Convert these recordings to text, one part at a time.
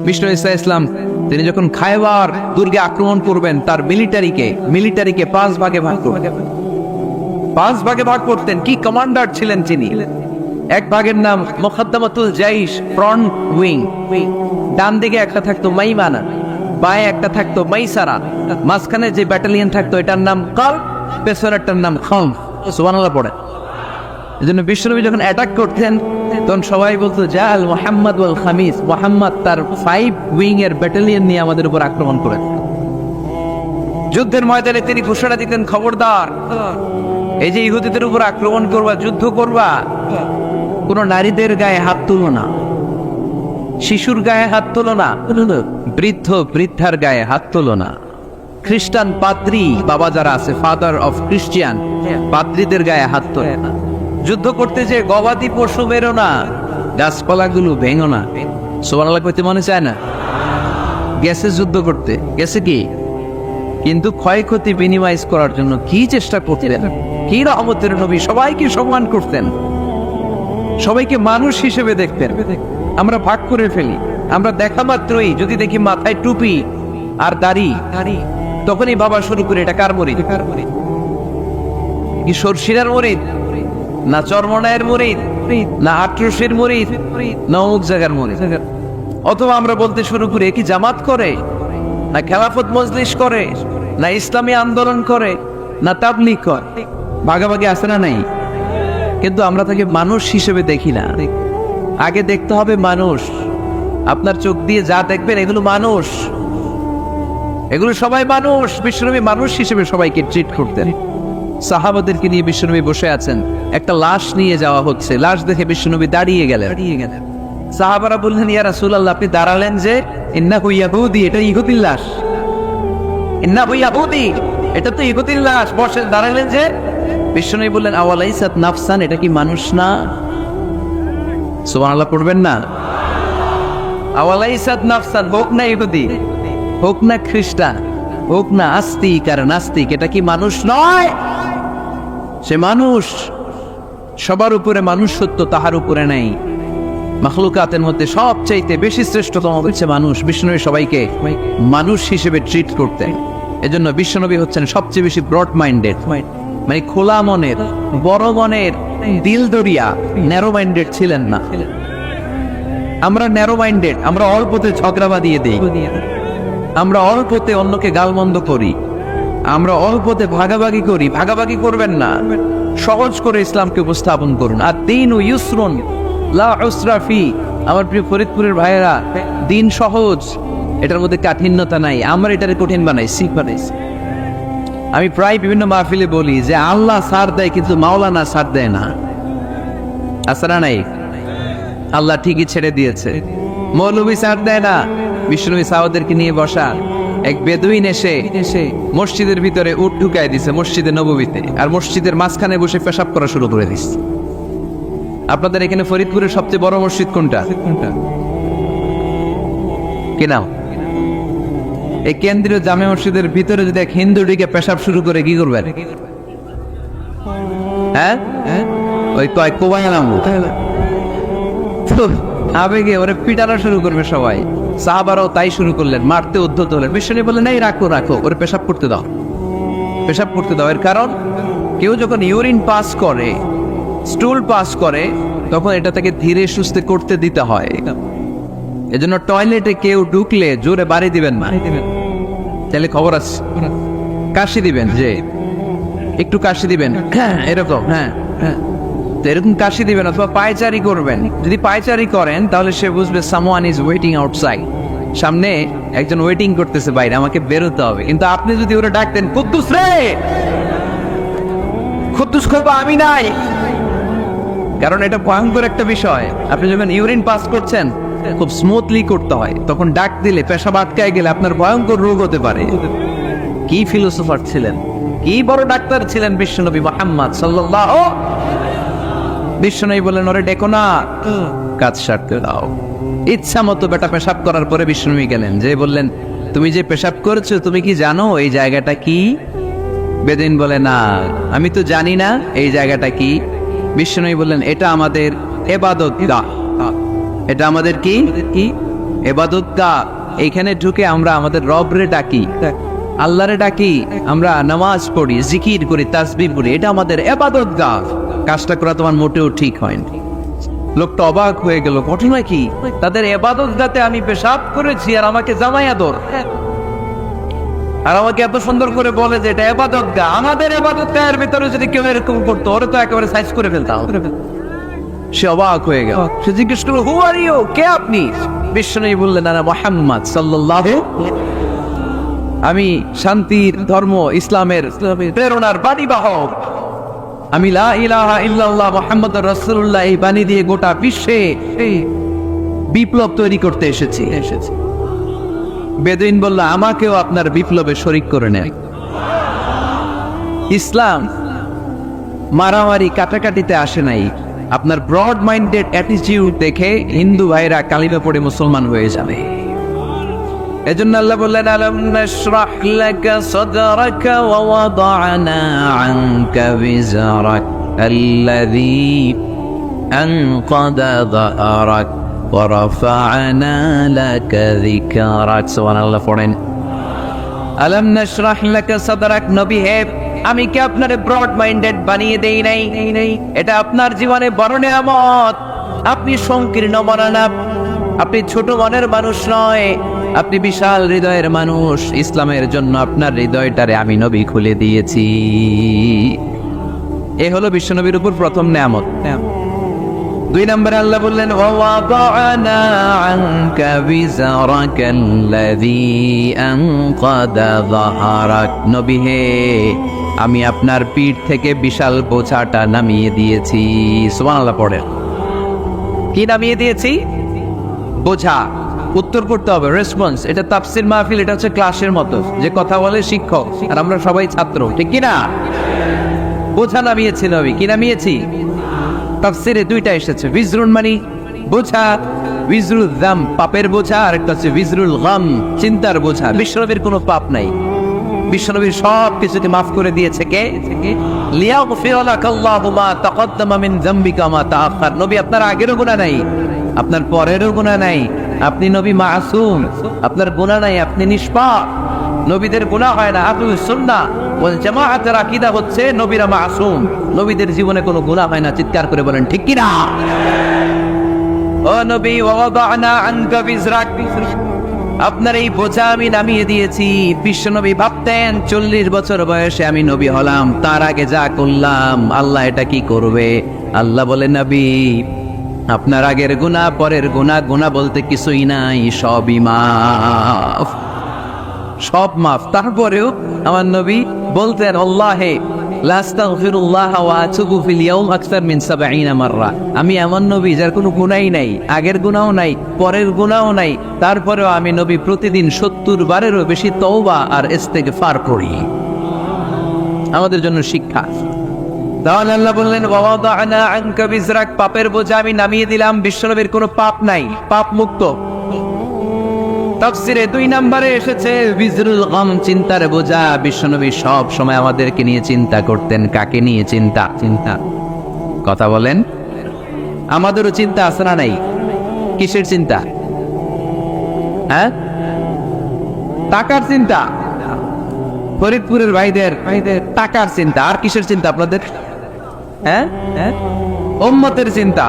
বিষ্ণু ঈসা ইসলাম তিনি যখন খায়বার দুর্গে আক্রমণ করবেন, তার মিলিটারিকে 5 ভাগে ভাগ করবেন। 5 ভাগে ভাগ করতেন। কি কমান্ডার ছিলেন তিনি! এক ভাগের নাম মুকদ্দমাতুল জাইশ, ফ্রন্ট উইং। ডান দিকে একটা থাকতো মাইমানা, বায়ে একটা থাকতো মাইসারা, মাঝখানে যে ব্যাটালিয়ন থাকতো এটার নাম কালব, পেছনেরটার নাম খালফ। সুবহানাল্লাহ পড়ে। এজন্য বিশ্বনবী যখন অ্যাটাক করতেন তখন সবাই বলতো জাল মুহাম্মদ ওয়াল খামিস, মুহাম্মদ তার 5 উইং এর ব্যাটালিয়ন নিয়ে আমাদের উপর আক্রমণ করেন। যুদ্ধের ময়দানে তিনি ঘোষণা দিতেন, খবরদার, এই যে ইহুদিদের উপর আক্রমণ করবা, যুদ্ধ করবা, কোন নারীদের গায়ে হাত তুলো না, শিশুর গায়ে হাত তুলো না, বৃদ্ধার গায়ে হাত তুলো না, খ্রিস্টান পাদ্রী বাবা যারা আছে, ফাদার অফ ক্রিশ্চিয়ান, পাদ্রীদের গায়ে হাত তোলে না। যুদ্ধ করতে যে গবাদি পশু বেরো না, গাছপালাগুলো ভেঙো না। সুবহানাল্লাহ কইতে মনে চায় না? গেছে যুদ্ধ করতে, গেছে কি, কিন্তু ক্ষয়ক্ষতি মিনিমাইজ করার জন্য কি চেষ্টা করতেন, কি রহমতের নবী, সবাইকে সম্মান করতেন, সবাইকে মানুষ হিসেবে দেখতেন। আমরা ভাগ করে ফেলি, আমরা দেখা মাত্রই যদি দেখি মাথায় টুপি আর দাড়ি, তখনই বাবা শুরু করে এটা কার মরিদ, কি সরসিরার মরিদ, না চরমনায়ের মরিদ, না আটরসের মরিদ, না অমুক জায়গার মরিদ। অথবা আমরা বলতে শুরু করি কি জামাত করে, না খেলাফত মজলিস করে, না ইসলামী আন্দোলন করে, না তাবলীগ করে। ভাগাভাগি আছে না নাই? কিন্তু আমরা তাকে মানুষ হিসেবে দেখি না। আগে দেখতে হবে মানুষ। আপনার চোখ দিয়ে যা দেখবেন এগুলো মানুষ, এগুলো সবাই মানুষ। বিশ্বনবী মানুষ হিসেবে সবাইকে ট্রিট করতেন। সাহাবাদেরকে নিয়ে বিশ্বনবী বসে আছেন, একটা লাশ নিয়ে যাওয়া হচ্ছে, লাশ দেখে বিশ্বনবী দাঁড়িয়ে গেলেন। সাহাবারা বললেন, ইয়া রাসূলুল্লাহ, আপনি দাঁড়ালেন যে, ইন্নাহু ইয়াহুদি, এটা ইহুদির লাশ, ইন্নাহু ইয়াহুদি, এটা তো ইহুদির লাশ, বসে দাঁড়ালেন যে। বিশ্বনবী বললেন, আওয়ালাইসাত নাফসান, এটা কি মানুষ না? সুবহানাল্লাহ পড়বেন না? আওয়ালাইসাত নাফসান, হোক না ইহুদি, হোক না খ্রিস্টান, হোক না আস্তিক আর নাস্তিক, এটা কি মানুষ নয়? সে মানুষ। সবার উপরে মানুষ সত্য, তাহার উপরে নাই। মাখলুকাতের মধ্যে সবচাইতে বেশি শ্রেষ্ঠতম হচ্ছে মানুষ। বিশ্বনবী সবাইকে মানুষ হিসেবে ট্রিট করতেন। এজন্য বিশ্বনবী হচ্ছেন সবচেয়ে বেশি ব্রড মাইন্ডেড, মানে খোলা মনের, বড় মনের, দিল দরিয়া। ন্যারো মাইন্ডেড ছিলেন না। আমরা ন্যারো মাইন্ডেড, আমরা অল্পতে ঝগড়া বাঁধিয়ে দিই, আমরা অল্পতে অন্যকে গালমন্দ করি, আমরা অল্পতে ভাগাভাগি করি। ভাগাভাগি করবেন না, সহজ করে ইসলামকে উপস্থাপন করুন। আর দ্বীন ইউসরুন লা উসরা ফি। আমার প্রিয় ফরিদপুরের ভাইয়েরা, দিন সহজ, এটার মধ্যে কাঠিন্যতা নাই। আমরা এটারে কঠিন বানাইছি। আমি প্রায় বিভিন্ন মাহফিলে বলি যে আল্লাহ ছাড় দেয় কিন্তু মাওলানা ছাড় দেয় না। আসরা নাই? আল্লাহ ঠিকই ছেড়ে দিয়েছে, মৌলবী ছাড় দেয় না। বিষ্ণুবী সাহাবাদেরকে নিয়ে বসা এক বেদুইন এসে মসজিদের ভিতরে উট ঢুকায় দিছে, মসজিদে নববীতে, আর মসজিদের মাঝখানে বসে পেশাব করা শুরু করে দিচ্ছে। আপনাদের এখানে ফরিদপুরের সবচেয়ে বড় মসজিদ কোনটা? কি নাম? এই কেন্দ্রীয় জামে মসজিদের ভিতরে যদি এক হিন্দু ঢুকে পেশাব শুরু করে, কি করবেন? হ্যাঁ, ওই কয় কোবাইলাম আবেগে ওরে পিটানো শুরু করবে সবাই। সাহাবারাও তাই শুরু করলেন, মারতে উদ্ধত হলেন। বিশ্বনবী বললেন, এই রাখো ওরে পেশাব করতে দাও, পেশাব করতে দাও। এর কারণ কেউ যখন ইউরিন পাস করে, স্টুল পাস করে, তখন এটা তাকে ধীরে সুস্থে করতে দিতে হয়। এজন্য টয়লেটে কেউ ঢুকলে জোরে বাড়ি দিবেন না, তাহলে খবর আছে। কাশি দিবেন, যে একটু কাশি দিবেন, এরকম, হ্যাঁ, এরকম কাশি দিবেন। অথবা পায়চারি করবেন। যদি পায়চারি করেন তাহলে সে বুঝবে সামওয়ান ইজ ওয়েটিং আউটসাইড, সামনে একজন ওয়েটিং করতেছে বাইরে, আমাকে বেরোতে হবে। কিন্তু আপনি যদি ওরা ডাকতেন, কুদ্দুস রে, কুদ্দুস খোপা, আমি নাই, কারণ এটা ভয়ঙ্কর একটা বিষয়। আপনি যখন ইউরিন পাস করছেন খুব স্মুথলি করতে হয়, তখন ডাক দিলে পেশাব আটকায় গেলে আপনার ভয়ঙ্কর রোগ হতে পারে। কি ফিলোসোফার ছিলেন, কি বড় ডাক্তার ছিলেন বিশ্বনবী মুহাম্মদ সাল্লাল্লাহু। বিশ্বনবী বললেন, ওরে ডেকো না, কাজ সারতে দাও। ইচ্ছা মতো বেটা পেশাব করার পরে বিশ্বনবী গেলেন, যে বললেন, তুমি যে পেশাব করেছো তুমি কি জানো এই জায়গাটা কি? বেদিন বলে, না আমি তো জানি না এই জায়গাটা কি। বিশ্বনবী বললেন, এটা আমাদের ইবাদতগাহ, এটা আমাদের কি ইবাদতগাহ, এখানে ঢুকে আমরা আমাদের রবরে ডাকি, আল্লাহরে ডাকি, আমরা নামাজ পড়ি, জিকির করি, তাসবিহ করি, এটা আমাদের ইবাদতগাহ। কাজটা করা তোমার মোটেও ঠিক হয়নি। লোকটা অবাক হয়ে গেল, ঘটনা কি? তাদের ইবাদতগাহতে আমি পেশাব করেছি আর আমাকে জামাই আদর, আর আমাকে এত সুন্দর করে বলে যে এটা ইবাদতগাহ। আমাদের ইবাদতগাহের ভিতরে যদি কেউ এরকম করতো, ওরে তো একেবারে সাইজ করে ফেলতাম। সে অবাক হয়ে গেল। সে জিজ্ঞেস করলো, হু আর ইউ, কে আপনি? বিশ্বনবী বললেন, আনা মুহাম্মদ সাল্লাল্লাহু, আমি শান্তির ধর্ম, ইসলামের প্রেরণার বাণীবাহক। আমি লা ইলাহা ইল্লাল্লাহ মুহাম্মাদুর রাসূলুল্লাহ এই বাণী দিয়ে গোটা বিশ্বে বিপ্লব তৈরি করতে এসেছি। বেদুইন বলল, আমাকেও আপনার বিপ্লবে শরীক করে নেন। ইসলাম মারামারি কাটাকাটিতে আসে নাই। আপনার ব্রড মাইন্ডেড অ্যাটিটিউড দেখে হিন্দু ভাইরা কালিমা পড়ে মুসলমান হয়ে যাবে। এজন্য আল্লাহ বললেন, আলাম নাশরাহ লাকা সাদরাকা ওয়া ওয়াদা'না আনকা বিজরাক আল্লাযী আনকাদা যাহরাক ওয়া রাফা'না লাকা যিকরাক। সুবহানাল্লাহ পড়েন। আলাম নাশরাহ লাকা সাদরাক, নবী হে, আমি কি আপনারে ব্রড মাইন্ডেড বানিয়ে দেই নাই? এটা আপনার জীবনে বড় নিয়ামত। আপনি সংকীর্ণ মনা, আপনি ছোট মনের মানুষ নয়, আপনি বিশাল হৃদয়ের মানুষ। ইসলামের জন্য আপনার হৃদয়টারে আমি নবী খুলে দিয়েছি। এ হলো বিশ্বনবীর উপর প্রথম নিয়ামত। 2 নম্বরে আল্লাহ বললেন, ওয়াদা'না আনকা বিজরাকাল্লাযী আনকাদা যাহরাক, নবী হে, আমি আপনার পিঠ থেকে বিশাল বোঝাটা নামিয়ে দিয়েছি। সুবহানাল্লাহ পড়েন। কি নামিয়ে দিয়েছি? বোঝা। উত্তর করতে হবে, রেসপন্স। এটা তাফসীর মাহফিল, এটা হচ্ছে ক্লাসের মতো, যে কথা বলে শিক্ষক আর আমরা সবাই ছাত্র, ঠিক কি না? বোঝা নামিয়েছি নবী। কি নামিয়েছি? তাফসীরে 2টা এসেছে। বিজরুন মানে বোঝা, বিজরুল যাম পাপের বোঝা, আর একটা হচ্ছে বিজরুল গাম চিন্তার বোঝা। বিশ্বনবীর কোনো পাপ নাই, বিশ্বনবীর সব কিছুকে মাফ করে দিয়েছে কে? লিয়াগফির লাকাল্লাহু মা তাকদ্দামা মিন যামবিকা মা তাআখার। নবী আপনার আগেরও গুনাহ নাই, আপনার পরেরও গুনাহ নাই। আপনি নবী মাসুম, আপনার গুনাহ নাই, আপনি নিষ্পাপ। নবীদের গুনাহ হয় না। আহলুস সুন্নাহ ওয়াল জামাআতের আকীদা হচ্ছে নবীরা মাসুম, নবীদের জীবনে কোনো গুনাহ হয় না। চিৎকার করে বলেন ঠিক কি না? ও নবী, ওয়াদা'না আনকা বিজরাক, আপনার এই বোঝা আমি নামিয়ে দিয়েছি। বিশ্বনবী ভাবতেন 40 বছর বয়সে আমি নবী হলাম, তার আগে যা করলাম আল্লাহ এটা কি করবে? আল্লাহ বলে, নবী আপনার আগের গুনাহ, পরের গুনাহ, গুনাহ বলতে কিছুই নাই, সবই মাফ, সব মাফ। তারপরেও আমার নবী বলতেন, আল্লাহে লা আস্তাগফিরুল্লাহ ওয়া আতুবু ফিল ইয়াউম আকসার মিন 70 মাররা। আমি এমন নবী যার কোনো গুনাহই নাই, আগের গুনাহও নাই, পরের গুনাহও নাই, তারপরেও আমি নবী প্রতিদিন 70 বারেরও বেশি তওবা আর ইস্তেগফার করি। আমাদের জন্য শিক্ষা। তাহলে আল্লাহ বললেন, ওয়াদা'না আনকা বিজরাক, পাপের বোঝা আমি নামিয়ে দিলাম। বিশ্বনবীর কোনো পাপ নাই, পাপ মুক্ত। তাফসীরে 2 নম্বরে এসেছে বিজরুল গাম, চিন্তার বোঝা। বিশ্বনবী সব সময় আমাদেরকে নিয়ে চিন্তা করতেন। কাকে নিয়ে চিন্তা? কথা বলেন। আমাদেরও চিন্তা আছে না নাই? কিসের চিন্তা? হ্যাঁ, টাকার চিন্তা। ফরিদপুরের ভাইদের টাকার চিন্তা। আর কিসের চিন্তা আপনাদের? হ্যাঁ, উম্মতের চিন্তা।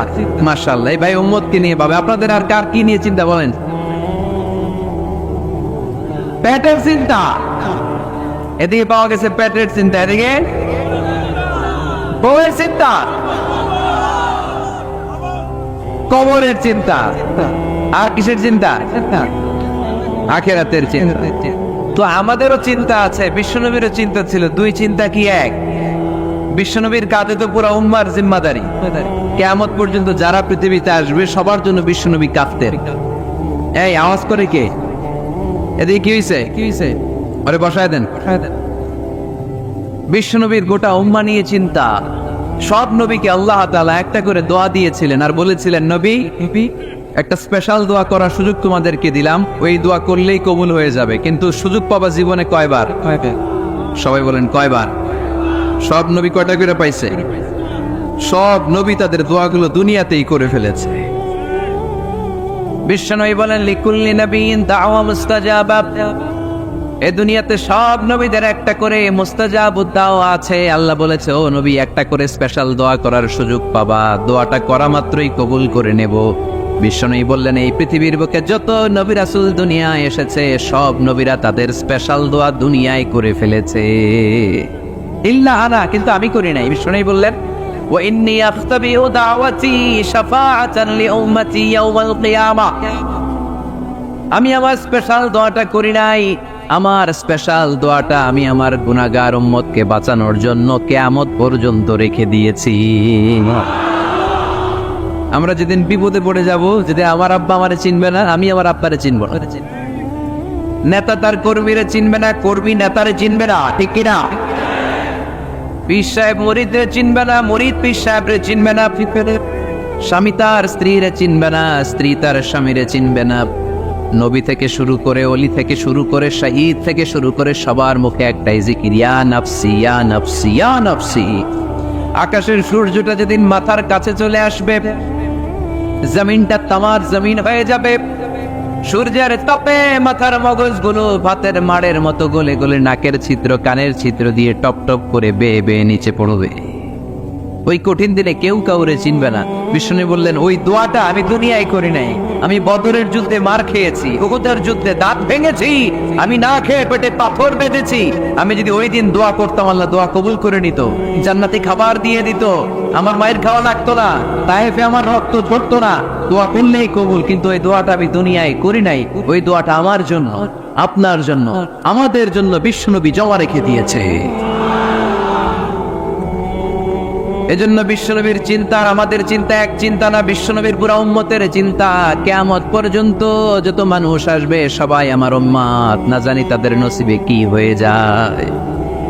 মাশাআল্লাহ, এই ভাই উম্মতকে নিয়ে ভাবে। আপনাদের আর কার কি নিয়ে চিন্তা বলেন? পেটের চিন্তা। এদিকে পাওয়া গেছে পেটের চিন্তা, এদিকে বউয়ের চিন্তা, কবরের চিন্তা। আর কিসের চিন্তা? আখিরাতের চিন্তা। তো আমাদেরও চিন্তা আছে, বিশ্বনবীরও চিন্তা ছিল। 2 চিন্তা কি এক? বিশ্বনবীর কাঁধে তো পুরো উম্মার জিম্মাদারি। কিয়ামত পর্যন্ত যারা পৃথিবীতে আসবে সবার জন্য বিশ্বনবী কাঁদতেন। এই আওয়াজ করে কে? এদিকে কি হয়েছে? আরে বসায় দেন। বিশ্বনবীর গোটা উম্মাহ নিয়ে চিন্তা। সব নবীকে আল্লাহ তাআলা একটা করে দোয়া দিয়েছিলেন আর বলেছিলেন, নবী একটা স্পেশাল দোয়া করার সুযোগ তোমাদেরকে দিলাম, ওই দোয়া করলেই কবুল হয়ে যাবে। কিন্তু সুযোগ পাবা জীবনে কয়বার? সবাই বলেন কয়বার? সব নবী কয়টা করে পাইছে? সব নবী তাদের দোয়াগুলো দুনিয়াতেই করে ফেলেছে। বিশ্বনবী বলেন লিকুল্লি নবিয়্যিন দাওয়া মুস্তাজাবা। এ দুনিয়াতে সব নবীদের একটা করে মুস্তাজাবুদ দাওয়া আছে। আল্লাহ বলেছে, ও নবী, একটা করে স্পেশাল দোয়া করার সুযোগ পাবা, দোয়াটা করা মাত্রই কবুল করে নেব। বিশ্বনবী বললেন, এই পৃথিবীর বুকে যত নবী রাসূল দুনিয়ায় এসেছে সব নবীরা তাদের স্পেশাল দোয়া দুনিয়ায় করে ফেলেছে, ইল্লা আনা, কিন্তু আমি করি নাই। বিশ্বনবী বললেন, ওয়া ইন্নী আখতাবিউ দাওয়াতি শাফাআতান লিউম্মতি ইয়াওমাল কিয়ামাহ। আমি আমার স্পেশাল দোয়াটা করি নাই, আমার স্পেশাল দোয়াটা আমি আমার গুনাহগার উম্মতকে বাঁচানোর জন্য কিয়ামত পর্যন্ত রেখে দিয়েছি। আমরা যেদিন বিপদে পড়ে যাব, যদি আমার আব্বা আমারে চিনবে না, আমি আমার আব্বারে চিনব না, নেতা তার কর্মীরে চিনবে না, কর্মী নেতারে চিনবে না, ঠিক কিনা? পীর সাহেব মুরিদরে চিনবে না, মুরিদ পীর সাহেবরে চিনবে না, স্বামী তার স্ত্রীরে চিনবে না, স্ত্রী তার স্বামীরে চিনবে না। নবী থেকে শুরু করে, অলি থেকে শুরু করে, শহীদ থেকে শুরু করে সবার মুখে একটাই জিকির, ইয়া নাফসি ইয়া নাফসি ইয়া নাফসি। আকাশের সূর্যটা যেদিন মাথার কাছে চলে আসবে, জমিনটা তামার জমিন হয়ে যাবে, সূর্যের তাপে মাথার মগজগুলো ভাতের মাড়ের মতো গলে গলে নাকের ছিদ্র কানের ছিদ্র দিয়ে টপ টপ করে বেয়ে বেয়ে নিচে পড়বে। ওই কঠিন দিনে কেউ কাউরে চিনবে না। বিষ্ণু বললেন, ওই দোয়াটা আমি দুনিয়ায় করি নাই, আমি বদরের যুদ্ধে মার খেয়েছি, উহুদের যুদ্ধে দাঁত ভেঙেছি, আমি না খেয়ে পেটে পাথর বেঁধেছি। আমি যদি ওই দিন দোয়া করতাম, আল্লাহ দোয়া কবুল করে নিত, জান্নাতি খাবার দিয়ে দিত, আমার মায়ের খাওয়া লাগতো না, তায়েফে আমার রক্ত ঝরতো না, দোয়া করলেই কবুল। কিন্তু ওই দোয়াটা আমি দুনিয়ায় করি নাই, ওই দোয়াটা আমার জন্য, আপনার জন্য, আমাদের জন্য বিশ্বনবী জমা রেখে দিয়েছে। এজন্য বিশ্বনবীর চিন্তা আর আমাদের চিন্তা এক চিন্তা না, বিশ্বনবীর পুরা উম্মতের চিন্তা। কিয়ামত পর্যন্ত যত মানুষ আসবে সবাই আমার উম্মত, না জানি তাদের নসিবে কি হয়ে যায়।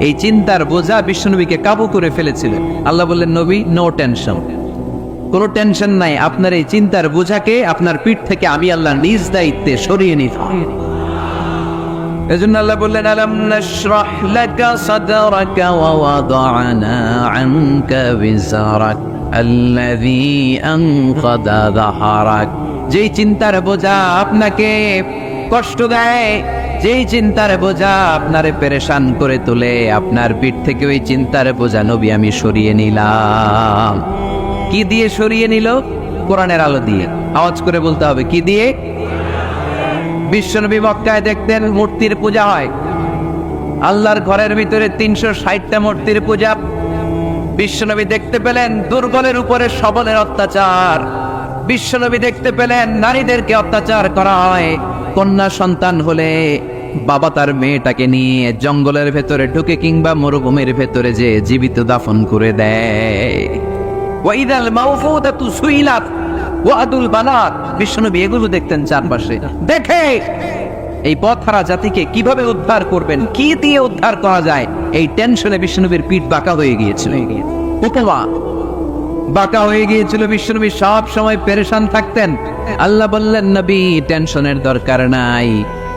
এই চিন্তার বোঝা বিশ্বনবীকে কাবু করে ফেলেছিল। আল্লাহ বললেন, নবী, নো টেনশন, কোনো টেনশন নাই, আপনার এই চিন্তার বোঝাকে আপনার পিঠ থেকে আমি আল্লাহ নিজ দায়িত্বে সরিয়ে নিতাম। এজন্য আল্লাহ বললেন, আলাম নাশরাহ লাকা সাদরাকা ওয়া ওয়াদা'না আনকা বিজরাক আল্লাযী আনকাদা যাহরাক। যেই চিন্তার বোঝা আপনাকে কষ্ট দেয়, যেই চিন্তার বোঝা আপনারে পেরেশান করে তোলে, আপনার পিঠ থেকে ওই চিন্তার বোঝা নবী আমি সরিয়ে নিলাম। কি দিয়ে সরিয়ে নিল? কোরআনের আলো দিয়ে। আওয়াজ করে বলতে হবে, কি দিয়ে? বিশ্বনবী মক্কায় দেখতেন মূর্তির পূজা হয়, আল্লাহর ঘরের ভিতরে 360টা মূর্তির পূজা। বিশ্বনবী দেখতে পেলেন দুর্বলের উপরে সবলের অত্যাচার, বিশ্বনবী দেখতে পেলেন নারীদেরকে অত্যাচার করা হয়। কন্যা সন্তান হলে বাবা তার মেয়েটাকে নিয়ে জঙ্গলের ভেতরে ঢুকে কিংবা মরুভূমির ভেতরে যে জীবিত দাফন করে দেয়। ওয়াইদাল মাউফুদাতু সুইলাত ওয়াদুল বানাত। বিশ্বনবী এগুলো দেখতেন চারপাশে, দেখে এই পথহারা জাতিকে কিভাবে উদ্ধার করবেন, কি দিয়ে উদ্ধার করা যায়, এই টেনশনে বিশ্বনবীর পিঠ বাঁকা হয়ে গিয়েছিল, বাঁকা হয়ে গিয়েছিল। বিশ্বনবী সব সময় পেরেশান থাকতেন। আল্লাহ বললেন, নবী, টেনশনের দরকার নাই,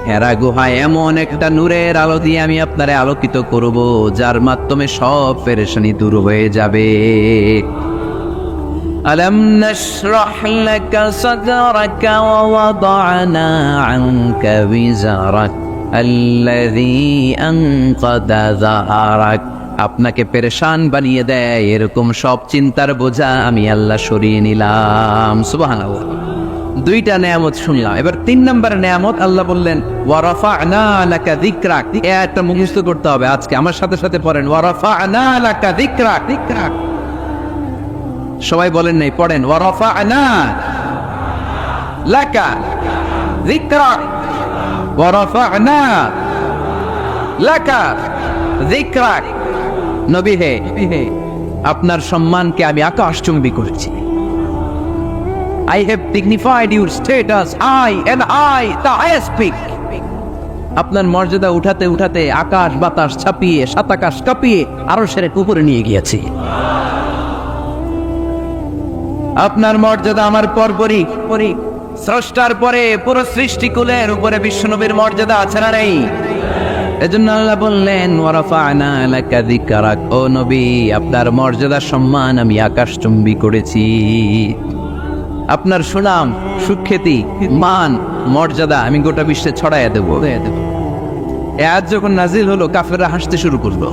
হেরা গুহায় এমন একটা নূরের আলো দিয়ে আমি আপনারে আলোকিত করব, যার মাধ্যমে সব পেরেশানি দূর হয়ে যাবে। ألم نشرح لك صدرك ووضعنا عنك وزرك الذي أنقض ظهرك। আপনাকে পেরেশান বানিয়ে দেয় এরকম সব চিন্তার বোঝা আমি আল্লাহ সরিয়ে নিলাম। সুবহানাল্লাহ। দুইটা নেয়ামত শুনলাম, এবার 3 নম্বর নেয়ামত আল্লাহ বললেন, ওয়া রাফা'না লাকা যিকরাক। এই আয়াতটা মুখস্থ করতে হবে আজকে, আমার সাথে সাথে পড়েন, ওয়া রাফা'না লাকা যিকরাক। সবাই বলেন নাই, পড়েন, ওয়া রাফা'না লাকা যিকরাক ওয়া রাফা'না লাকা যিকরাক। নবী হে, আপনার সম্মানকে আমি আকাশচুম্বী করেছি। I have dignified your status high and high the highest peak. আপনার মর্যাদা উঠাতে উঠাতে আকাশ বাতাস ছাপিয়ে সাত আকাশ কাঁপিয়ে আরশের উপরে নিয়ে গিয়েছি। আপনার মর্যাদা আমার পরপরই, স্রষ্টার পরে পুরো সৃষ্টিকুলের উপরে বিশ্বনবীর মর্যাদা আছে না নেই? এজন্য আল্লাহ বললেন, ওয়া রাফা'না লাকা যিকরাক। ও নবী, আপনার মর্যাদা সম্মান আমি আকাশচুম্বী করেছি। আপনার সুনাম, সুখ্যাতি, মান, মর্যাদা আমি গোটা বিশ্বে ছড়াইয়া দেব। এ আয়াত যখন নাজিল হলো, কাফেররা হাসতে শুরু করলো।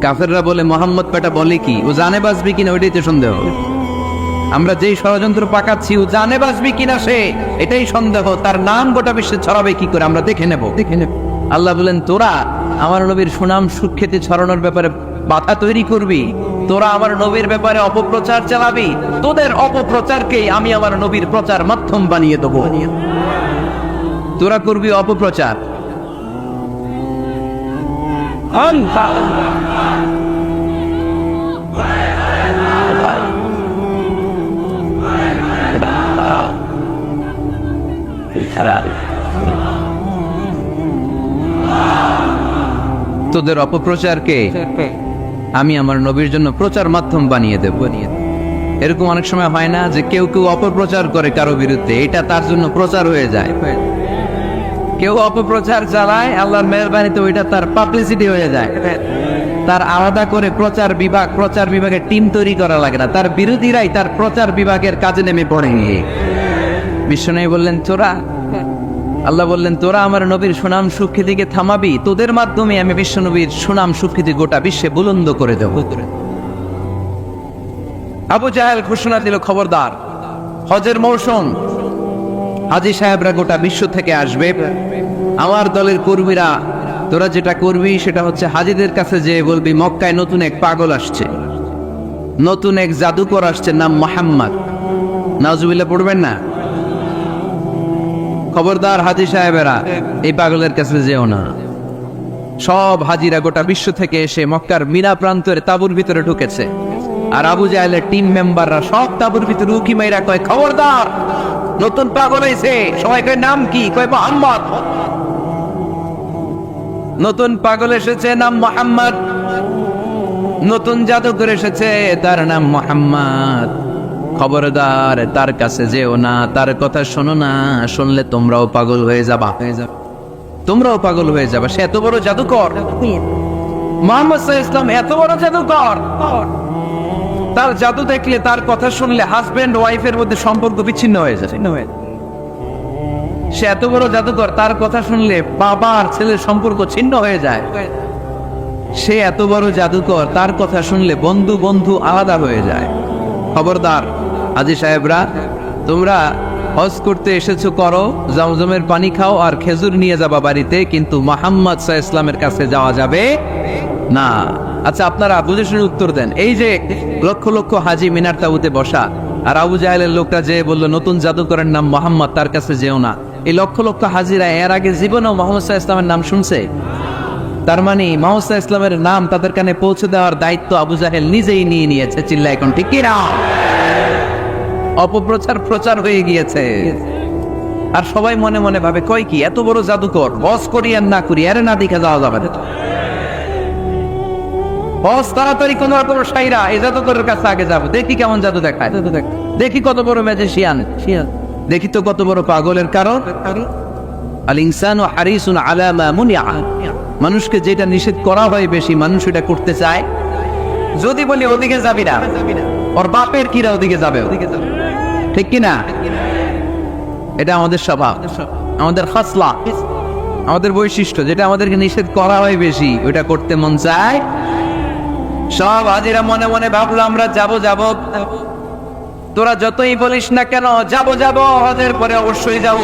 কাফেররা বলে, মোহাম্মদ পেটা বলে কি, ও জানে বাঁচবি কিনা ওইটাই তো সন্দেহ। আমরা যেই ষড়যন্ত্র পাকাচ্ছি, ও জানে বাঁচবি কিনা সে এটাই সন্দেহ। তার নাম গোটা বিশ্বে ছড়াবে কি করে আমরা দেখে নেব। আল্লাহ বলেন, তোরা আমার নবীর সুনাম সুখ্যাতি ছড়ানোর ব্যাপারে বাধা তৈরি করবি, তোরা আমার নবীর ব্যাপারে অপপ্রচার চালাবি, তোদের অপপ্রচারকেই আমি আমার নবীর প্রচার মাধ্যম বানিয়ে দেবো। তোরা করবি অপপ্রচার। তোদের অপপ্রচারকে আমি আমার নবীর জন্য প্রচার মাধ্যম বানিয়ে দেব। এরকম অনেক সময় হয় না যে কেউ কেউ অপপ্রচার করে কারো বিরুদ্ধে, এটা তার জন্য প্রচার হয়ে যায়। কেউ অপপ্রচার চালায়, আল্লাহর মেহরবানিতে ওইটা তার পাবলিসিটি হয়ে যায়। তার আলাদা করে প্রচার বিভাগের টিম তৈরি করা লাগে না, তার বিরোধীরাই তার প্রচার বিভাগের কাজে নেমে পড়ে। বিশ্বনবী বললেন, তোরা, আল্লাহ বললেন, তোরা আমার নবীর সুনাম সুখ্যাতিকে থামাবি, তোদের মাধ্যমে আমি বিশ্বনবীর সুনাম সুখ্যাতি গোটা বিশ্বে বুলন্দ করে দেব। আবু জাহেল ঘোষণা দিল, খবরদার, হজের মৌসুম, হাজী সাহেবরা গোটা বিশ্ব থেকে আসবে, আমার দলের কর্মীরা, তোরা যেটা করবি সেটা হচ্ছে হাজীদের কাছে যে বলবি, মক্কায় নতুন এক পাগল আসছে, নতুন এক জাদুকর আসছে, নাম মুহাম্মদ। নাউজুবিল্লাহ পড়বেন না। খবরদার হাজী সাহেবেরা, এই পাগলের কাছে যেও না। সব হাজিরা গোটা বিশ্ব থেকে এসে মক্কার মিনা প্রান্তের তাঁবুর ভিতরে ঢুকেছে, আর আবু জাহেলের টিম মেম্বাররা সব তাঁবুর ভিতরে উকি মাইরা কয়, খবরদার, নতুন পাগল হয়েছে। সবাই কয়, নাম কি? কয়, মুহাম্মদ। নতুন পাগল এসেছে, নাম মুহাম্মদ। নতুন জাদুকর এসেছে, তার নাম মুহাম্মদ। খবরদার, তার কাছে যেও না, তার কথা শোনো না, শুনলে তোমরাও পাগল হয়ে যাবা, তোমরাও পাগল হয়ে যাবা। সে এত বড় জাদুকর, মুহাম্মদ সাল্লাল্লাহু আলাইহি ওয়াসাল্লাম এত বড় জাদুকর, তার জাদু দেখলে, তার কথা শুনলে হাজবেন্ড ওয়াইফের মধ্যে সম্পর্ক বিচ্ছিন্ন হয়ে যায়। সে এত বড় জাদুকর, তার কথা শুনলে বাবা আর ছেলের সম্পর্ক ছিন্ন হয়ে যায়। সে এত বড় জাদুকর, তার কথা শুনলে বন্ধু বন্ধু আলাদা হয়ে যায়। খবরদার হাজী সাহেবরা, তোমরা হজ করতে এসেছো, করো, জমজমের পানি খাও আর খেজুর নিয়ে যাবা বাড়িতে, কিন্তু মুহাম্মদ সাল্লাল্লাহু আলাইহি ওয়াসাল্লামের কাছে যাওয়া যাবে না। আচ্ছা, আপনারা বুঝে শুনে উত্তর দেন। এই যে লক্ষ লক্ষ হাজী মিনার তাঁবুতে বসা, আর আবু জাহেলের লোকটা যে বলল নতুন জাদুকরের নাম মুহাম্মদ, তার কাছে যেও না, এই লক্ষ লক্ষ হাজিরা এর আগে জীবনেও মুহাম্মদ সাল্লাল্লাহু আলাইহি ওয়াসাল্লামের নাম শুনছে? তার মানে মুহাম্মদ সাল্লাল্লাহু আলাইহি ওয়াসাল্লামের নাম তাদের কানে পৌঁছে দেওয়ার দায়িত্ব আবু জাহেল নিজেই নিয়ে নিয়েছে। চিল্লা এখন ঠিক কি না? অপপ্রচার প্রচার হয়ে গিয়েছে, আর সবাই মনে মনে ভাবে, কয় কি, এত বড় জাদুকর, হজ করি আর না করি, আরে না দেখে যাওয়া যাবে না। হজ তাড়াতাড়ি কোন রকম সাইরা এই জাদুকরের কাছে আগে যাবো, দেখি কেমন জাদু দেখায়, দেখি কত বড় ম্যাজিশিয়ান, দেখি তো কত বড় পাগলের। কারণ আল ইনসানু হারিসুন আলা মা মুনিআ, মানুষকে যেটা নিষেধ করা হয় বেশি, মানুষ এটা করতে চায়। যদি বলি ওদিকে যাবি না, ওর বাপের কিরা ওদিকে যাবে, ঠিক কি না? এটা আমাদের স্বভাব, আমাদের খাসলা, আমাদের বৈশিষ্ট্য, যেটা আমাদেরকে নিষেধ করা হয় বেশি, ওটা করতে মন চায়। সব হাজিরা মনে মনে ভাবলো, আমরা যাব যাব, তোরা যতই বলিস না কেন, যাব যাব, হজের পরে অবশ্যই যাব।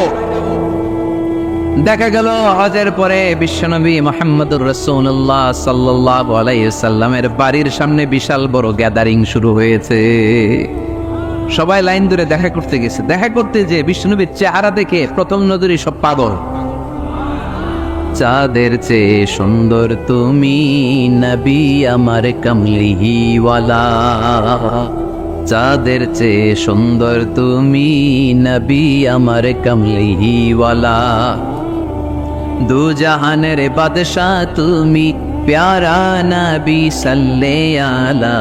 দেখা গেল হজের পরে বিশ্বনবী মুহাম্মদুর রাসূলুল্লাহ সাল্লাল্লাহু আলাইহি ওয়াসাল্লামের বাড়ির সামনে বিশাল বড় গ্যাদারিং শুরু হয়েছে। সবাই লাইন ধরে দেখা করতে গেছে। দেখা করতে যে বিশ্বনবীর চেহারা দেখে প্রথম নজরে সব পাগল। চাঁদের চেয়ে সুন্দর তুমি নবী আমার কামলিওয়ালা, চাঁদের চেয়ে সুন্দর তুমি নবী আমার কামলিওয়ালা, দু জাহানের বাদশাহ তুমি প্যারা নবী সাল্লে আলা,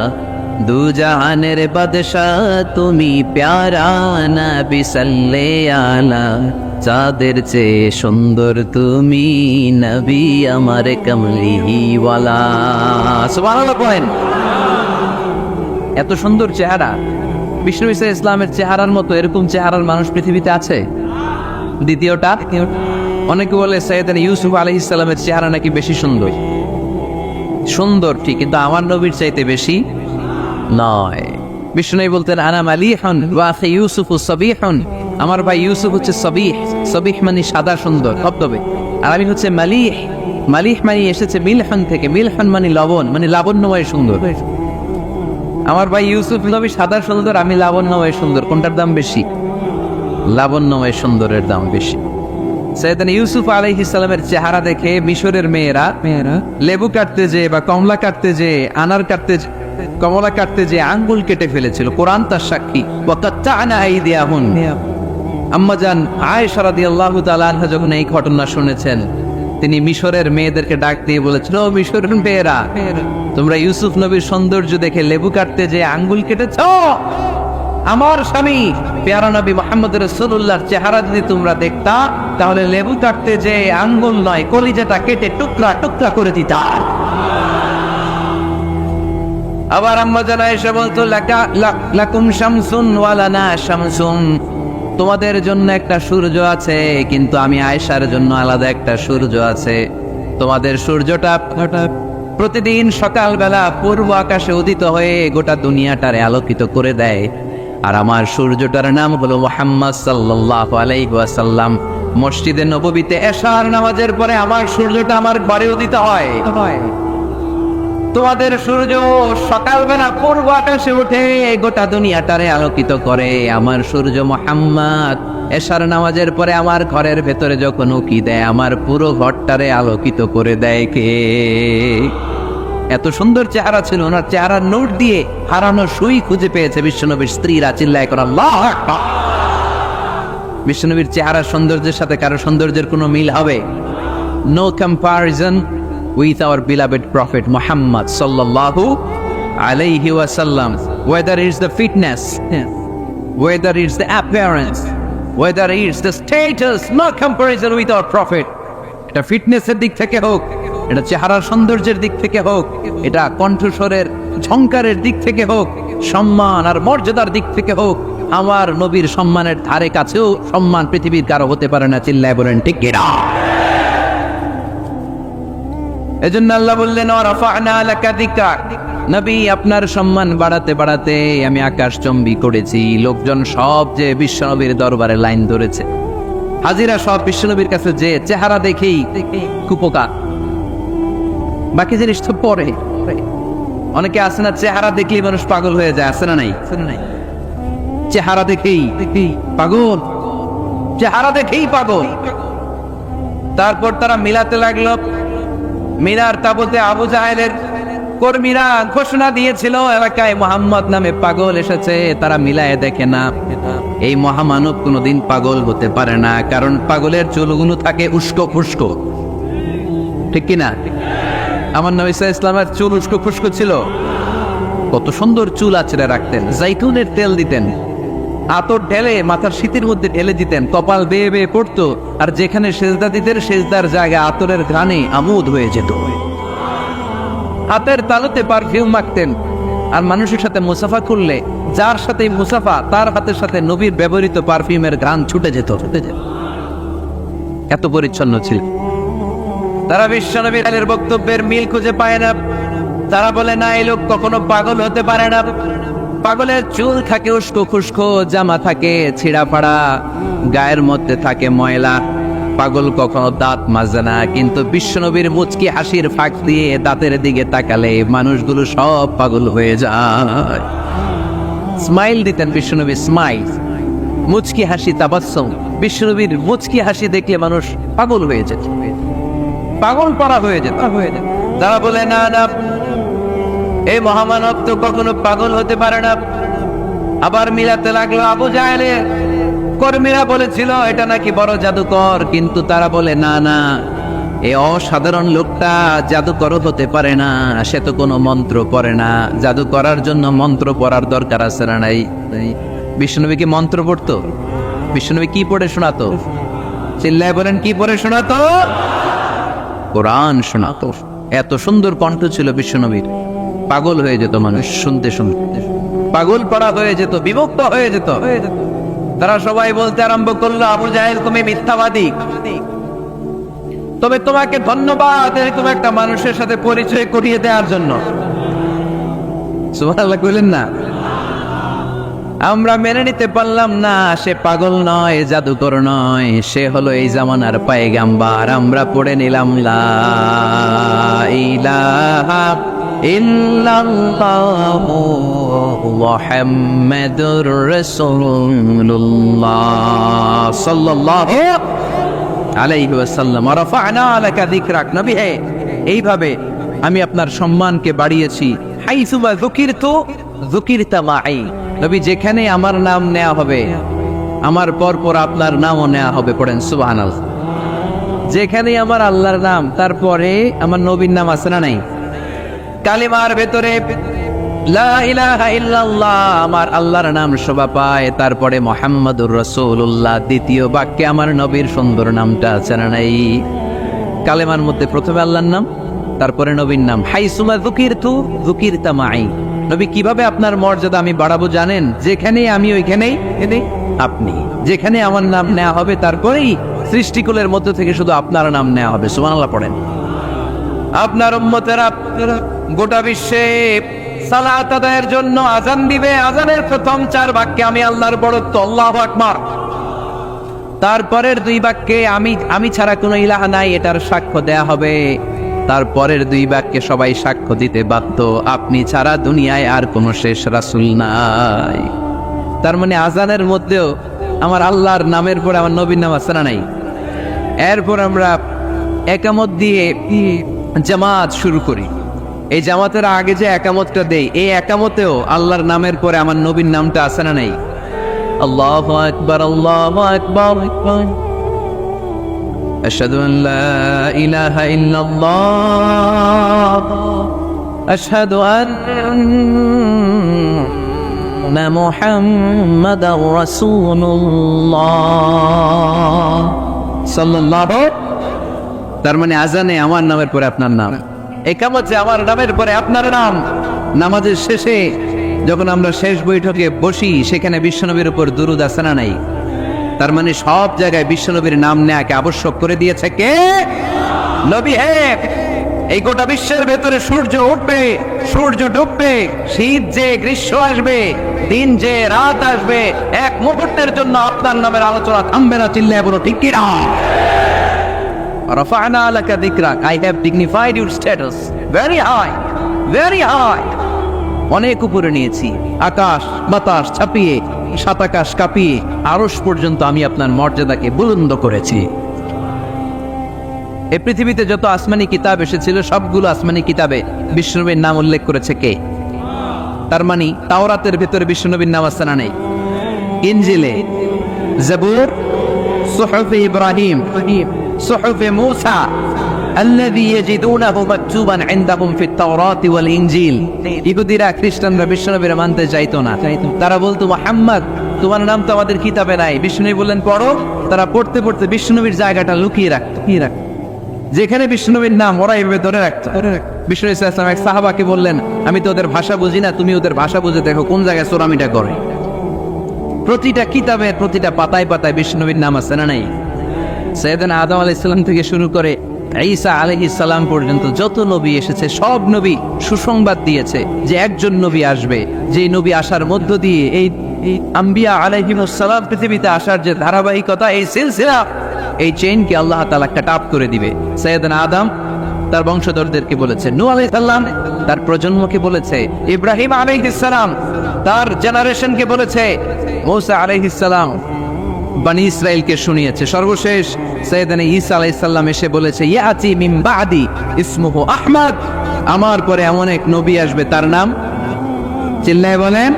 দু জাহানের বাদশাহ তুমি প্যারা নবী সাল্লে আলা, চাঁদের চেয়ে সুন্দর তুমি নবী আমার কামলিওয়ালা। সুবহানাল্লাহ বলেন। এত সুন্দর চেহারা, বিষ্ণু ঈসা ইসলামের চেহারার মতো এরকম চেহারার মানুষ পৃথিবীতে আছে? দ্বিতীয়টা, অনেকে বলে সৈয়দনা ইউসুফ আলাইহিস সালামের চেহারা নাকি বেশি সুন্দর। সুন্দর ঠিক, কিন্তু আমার নবীর চাইতে বেশি নয়। বিষ্ণু নবী বলতেন আনা মালিহুন ওয়া আখি ইউসুফু সাবিহুন, আমার ভাই ইউসুফ হচ্ছে সাবিহ, সাবিহ মানে সাদা সুন্দর ধবধবে, আর আমি হচ্ছে মালিহ। মালিহ মানে এসেছে মিলহান থেকে, মিলহান মানে লবণ, মানে লাবণ্যময় সুন্দর। আমার ভাই ইউসুফ নবী সাদা সুন্দর, আমি লাবণ্যময় সুন্দর। কোনটার দাম বেশি? লাবণ্যময় সুন্দরের দাম বেশি। সৈয়দনা ইউসুফ আলাইহিস সালামের চেহারা দেখে মিশরের মেয়েরা লেবু কাটতে যে বা কমলা কাটতে যে, আনার কাটতে, কমলা কাটতে যে আঙ্গুল কেটে ফেলেছিল। কোরআন তার সাক্ষী। ওয়াকাত্তা'না আইদিয়াহুন। আম্মাজান আয়েশা রাদিয়াল্লাহু তাআলা আনহা যখন এই ঘটনা শুনেছেন, তিনি মিশরের মেয়েদেরকে ডাক দিয়ে বলেছেন, ও মিশরের মেয়েরা, তোমরা ইউসুফ নবীর সৌন্দর্য দেখে লেবু কাটতে যে আঙ্গুল কেটেছ, আমার স্বামী পেয়ারা নবী মুহাম্মদ রাসূলুল্লাহর চেহারা যদি তোমরা দেখতা, তাহলে লেবু কাটতে যে আঙ্গুল নয়, কলিজাটা কেটে টুকরা টুকরা করে দিতা। আবার আম্মা জানা এসে বলতো, লাকুম শামসুন ওয়া লানা শামসুন, তোমাদের জন্য একটা সূর্য আছে, কিন্তু আমি আয়েশার জন্য আলাদা একটা সূর্য আছে। তোমাদের সূর্যটা প্রতিদিন সকালবেলা পূর্ব আকাশে উদিত হয়ে গোটা দুনিয়াটারে আলোকিত করে দেয়, আর আমার সূর্যটার নাম হলো মুহাম্মদ সাল্লাল্লাহু আলাইহি ওয়াসাল্লাম। মসজিদে নববীতে এশার নামাজের পরে আমার সূর্যটা আমার ঘরে উদিত হয়। তোমাদের সূর্য সকালবেলা পূর্ব আকাশে উঠে গোটা দুনিয়াটারে আলোকিত করে, আমার সূর্য মুহাম্মদ এশার নামাজের পরে আমার ঘরের ভেতরে যখন উকি দেয়, আমার পুরো ঘরটারে আলোকিত করে দেয় কে? এত সুন্দর চেহারা ছিল ওনার। চেহারার নোট দিয়ে হারানো সুই খুঁজে পেয়েছে বিশ্বনবীর স্ত্রীরা। চিল্লায় করা আল্লাহু আকবার। বিশ্বনবীর চেহারার সৌন্দর্যের সাথে কারো সৌন্দর্যের কোনো মিল হবে? No comparison with our beloved Prophet Muhammad sallallahu alayhi wasallam. Whether it's the fitness, whether it's the appearance, whether it's the status, no comparison with our Prophet. এটা ফিটনেসের দিক থেকে হোক, এটা চেহারার সৌন্দর্যের দিক থেকে হোক, এটা কণ্ঠস্বরের ঝংকারের দিক থেকে হোক, সম্মান আর মর্যাদার দিক থেকে হোক, আমার নবীর সম্মানের ধারে কাছেও সম্মান পৃথিবীর কারো হতে পারে না। চিল্লায় বলেন ঠিক কিনা? এজন্য আল্লাহ বললেন, ওয়ারাফা'না লাকা যিকরাক, নবী আপনার সম্মান বাড়াতে বাড়াতে আমি আকাশচম্বী করেছি। লোকজন সব যে বিশ্বনবীর দরবারে লাইন ধরেছে, হাজিরা সব বিশ্বনবীর কাছে যে চেহারা দেখেই কুপোকা, বাকি জিনিস তো পরে। অনেকে আছে না, চেহারা দেখলেই মানুষ পাগল হয়ে যায়, আছে না নাই? চেহারা দেখেই পাগল, চেহারা দেখেই পাগল। তারপর তারা মিলাতে লাগলো। মিনার তাবুতে আবু জাহেলের কর্মীরা ঘোষণা দিয়েছিল, এলাকায় মুহাম্মদ নামে পাগল এসেছে। তারা মিলায় দেখে না, এই মহামানব কোনোদিন পাগল হতে পারে না, কারণ পাগলের চুলগুলো থাকে উস্কো খুস্কো। ঠিক কিনা? আমার নবী সাল্লাল্লাহু আলাইহি ওয়াসাল্লামের চুল উস্কো খুস্কো ছিল। কত সুন্দর চুল আঁচড়ে রাখতেন, জাইতুনের তেল দিতেন, আতর ঢেলে মাথার শীতের মধ্যে ঢেলে দিতেন, কপাল বেয়ে বেয়ে পড়তো, আর যেখানে সেজদা দিতেন সেজদার জায়গা আতরের ঘ্রাণে আমোদ হয়ে যেত। হাতের তালুতে পারফিউম মাখতেন, আর মানুষের সাথে মুসাফা করলে যার সাথে মুসাফা তার হাতের সাথে নবীর ব্যবহৃত পারফিউমের ঘ্রাণ ছুটে যেত। এত পরিচ্ছন্ন ছিল তারা। বিশ্বনবীর বক্তব্যের মিল খুঁজে পায় না। তারা বলে, না, এই লোক কখনো পাগল হতে পারে না। পাগলের চুল থাকে উস্কো খুস্কো, জামা থাকে ছিঁড়া ফাড়া, গায়ের মধ্যে থাকে ময়লা। পাগল কখনো দাঁত মাজে না, কিন্তু বিশ্বনবীর মুচকি হাসির ফাঁক দিয়ে দাঁতের দিকে তাকালে মানুষগুলো সব পাগল হয়ে যায়। স্মাইল দিতেন বিশ্বনবী, স্মাইল, মুচকি হাসি, তাবাসসুম। বিশ্বনবীর মুচকি হাসি দেখলে মানুষ পাগল হয়ে যেত, পাগল পারা হয়ে যেত। যারা বলে, না না, এই মহামানব তো কখনো পাগল হতে পারে না। আবার মিলাতে লাগলো। আবু জাহেলের কর্মীরা বলেছিল এটা নাকি বড় জাদুকর, কিন্তু তারা বলে, না না, এই অসাধারণ লোকটা জাদুকর হতে পারে না, সে তো কোনো মন্ত্র পড়ে না। জাদু করার জন্য মন্ত্র পড়ার দরকার আছে না নাই? বিশ্বনবী কি মন্ত্র পড়তো? বিশ্বনবী কি পড়ে শোনাতো? চিল্লায় বলেন, কি পড়ে শোনাতো? কোরআন শোনাতো। এত সুন্দর কণ্ঠ ছিল বিশ্বনবীর, পাগল হয়ে যেত মানুষ শুনতে শুনতে। পাগল পাড়া হয়ে যেত, বিভক্ত হয়ে যেত। তারা সবাই বলতে আরম্ভ করলো, আবু জাহেল তুমি মিথ্যাবাদী। তবে তোমাকে ধন্যবাদ এরকম একটা মানুষের সাথে পরিচয় করিয়ে দেওয়ার জন্য। সুবহানাল্লাহ কইলেন না? আমরা মেনে নিতে পারলাম না সে পাগল নয়, জাদুকর নয়, সে হলো এই জামানার পয়গাম্বার। আমরা পড়ে নিলাম লা ইলাহা ইল্লাল্লাহু মুহাম্মাদুর রাসূলুল্লাহ সাল্লাল্লাহু আলাইহি ওয়াসাল্লাম। রাফা'না লাকা যিকরাক। নবী হে, এইভাবে আমি আপনার সম্মানকে বাড়িয়েছি। হাইসুমা যুকিরতু যুকিরতা মাই। নবী যেখানে আমার নাম নেওয়া হবে, আমার পর আপনার নামও নেওয়া হবে। পড়েন সুবহানাল্লাহ। যেখানে আমার আল্লাহর নাম, তারপরে আমার নবীর নাম আছে না নাই? কালিমার ভেতরে লা ইলাহা ইল্লাল্লাহ আমার আল্লাহর নাম শোভা পায়, তারপরে মুহাম্মাদুর রাসূলুল্লাহ দ্বিতীয় বাক্যে আমার নবীর সুন্দর নামটা আছে না নাই? কালেমার মধ্যে প্রথমে আল্লাহর নাম, তারপরে নবীর নাম। হাইসুমা যুকিরতু যুকিরতা মাই। নবী কিভাবে আপনার মর্যাদা আমি বাড়াবো জানেন? যেখানেই আমি ওইখানেই আপনি। যেখানে আমার নাম নেওয়া হবে, তারপরেই সৃষ্টিকুলের মধ্য থেকে শুধু আপনার নাম নেওয়া হবে। সুবহানাল্লাহ পড়েন। আপনার উম্মতেরা গোটা বিশ্বে সালাত আদায়ের জন্য আজান দিবে। আজানের প্রথম 4 বাক্যে আমি আল্লাহর বড়ত্ব, আল্লাহু আকবার। তারপরের 2 বাক্যে আমি ছাড়া কোনো ইলাহা নাই, এটার সাক্ষ্য দেয়া হবে। তারপরের 2 বাক্যে সবাই সাক্ষ্য দিতে বাধ্য, আপনি ছাড়া দুনিয়ায় আর কোনো শেষ রাসূল নাই। তার মানে আজানের মধ্যেও আমার আল্লাহর নামের পরে আমার নবীর নাম আছে না নাই? এরপর আমরা একামত দিয়ে জামাত শুরু করি। এই জামাতের আগে যে একামতটা দেই, এই একামতেও আল্লাহর নামের পরে আমার নবীর নামটা আছে না নাই? আল্লাহু আকবার, আল্লাহু আকবার। আশহাদু আন লা ইলাহা ইল্লাল্লাহ, আশহাদু আন্না মুহাম্মাদার রাসূলুল্লাহ সাল্লাল্লাহু। তার মানে আজানে আমার নামের পরে আপনার নাম, একামতে আমার নামের পরে আপনার নাম। নামাজের শেষে যখন আমরা শেষ বৈঠকে বসি, সেখানে বিশ্বনবীর উপর দুরূদ আছে না নাই? তার মানে সব জায়গায় বিশ্বনবীর নাম নেয়াকে আবশ্যক করে দিয়েছে কে? নবী হে। এই গোটা বিশ্বের ভেতরে সূর্য উঠবে, সূর্য ডুববে, শীত যে গ্রীষ্ম আসবে, দিন যে রাত আসবে, এক মুহূর্তের জন্য আপনার নামের আলোচনা থামবে না। চিল্লায় বলো ঠিক কি না? রাফা'না লাকা যিকরাক। I have dignified your status very high, very high. অনেক উপরে নিয়েছি, আকাশ বাতাস ছাপিয়ে, সাত আকাশ কাঁপিয়ে আরশ পর্যন্ত আমি আপনার মর্যাদাকে বুলন্দ করেছি। এই পৃথিবীতে যত আসমানি কিতাব এসেছিল, সবগুলো আসমানি কিতাবে বিশ্বনবীর নাম উল্লেখ করেছে কে? তার মানে তাওরাতের ভেতরে বিশ্বনবীর নাম আছে না নেই? ইনজিলে, জাবুর, সুহুফে ইব্রাহিম, সুহুফে মূসা الذي يجدونه مكتوبا عندهم في التوراة والإنجيل। ইহুদিরা খ্রিস্টানরা বিশ্বনবীর মানতে চাইতো না। তারা বলতো, মুহাম্মদ তোমার নাম তো আমাদের কিতাবে নাই। বিশ্বনবী বললেন পড়ো। তারা পড়তে পড়তে বিশ্বনবীর জায়গাটা লুকিয়ে রাখতো। যেখানে বিশ্বনবীর নাম, ওরা এভাবে ধরে রাখতো। বিশ্বনবী সাল্লাল্লাহু আলাইহি ওয়াসাল্লাম এক সাহাবাকে বললেন, আমি তো ওদের ভাষা বুঝি না, তুমি ওদের ভাষা বুঝে দেখো কোন জায়গায় চোরামিটা করে। প্রতিটা কিতাবের প্রতিটা পাতায় পাতায় বিশ্বনবীর নাম আছে না নাই? সাইয়েদনা আদম আলাইহিস সালাম থেকে শুরু করে ঈসা আলাইহিস সালাম পর্যন্ত যত নবী এসেছে, সব নবী সুসংবাদ দিয়েছে যে একজন নবী আসবে, যেই নবী আসার মধ্য দিয়ে এই আম্বিয়া আলাইহিমুস সালাম পৃথিবীতে আসার যে ধারাবাহিকতা, এই সিলসিলা, এই চেইনকে আল্লাহ তাআলা কাট আপ করে দিবে। সাইয়েদনা আদম তার বংশধরদেরকে বলেছে, নূহ আলাইহিস সালাম তার প্রজন্মকে বলেছে, ইব্রাহিম আলাইহিস সালাম তার জেনারেশনকে বলেছে, মূসা আলাইহিস সালাম বনি ইসরাইলকে শুনিয়েছে। সর্বশেষ সাইয়েদনা ঈসা আলাইহিস সালাম এসে বলেছে, ইয়াতি মিন বাদি ইসমুহু আহমদ, আমার পরে এমন এক নবী আসবে, তার নাম, চিল্লায় বলেন,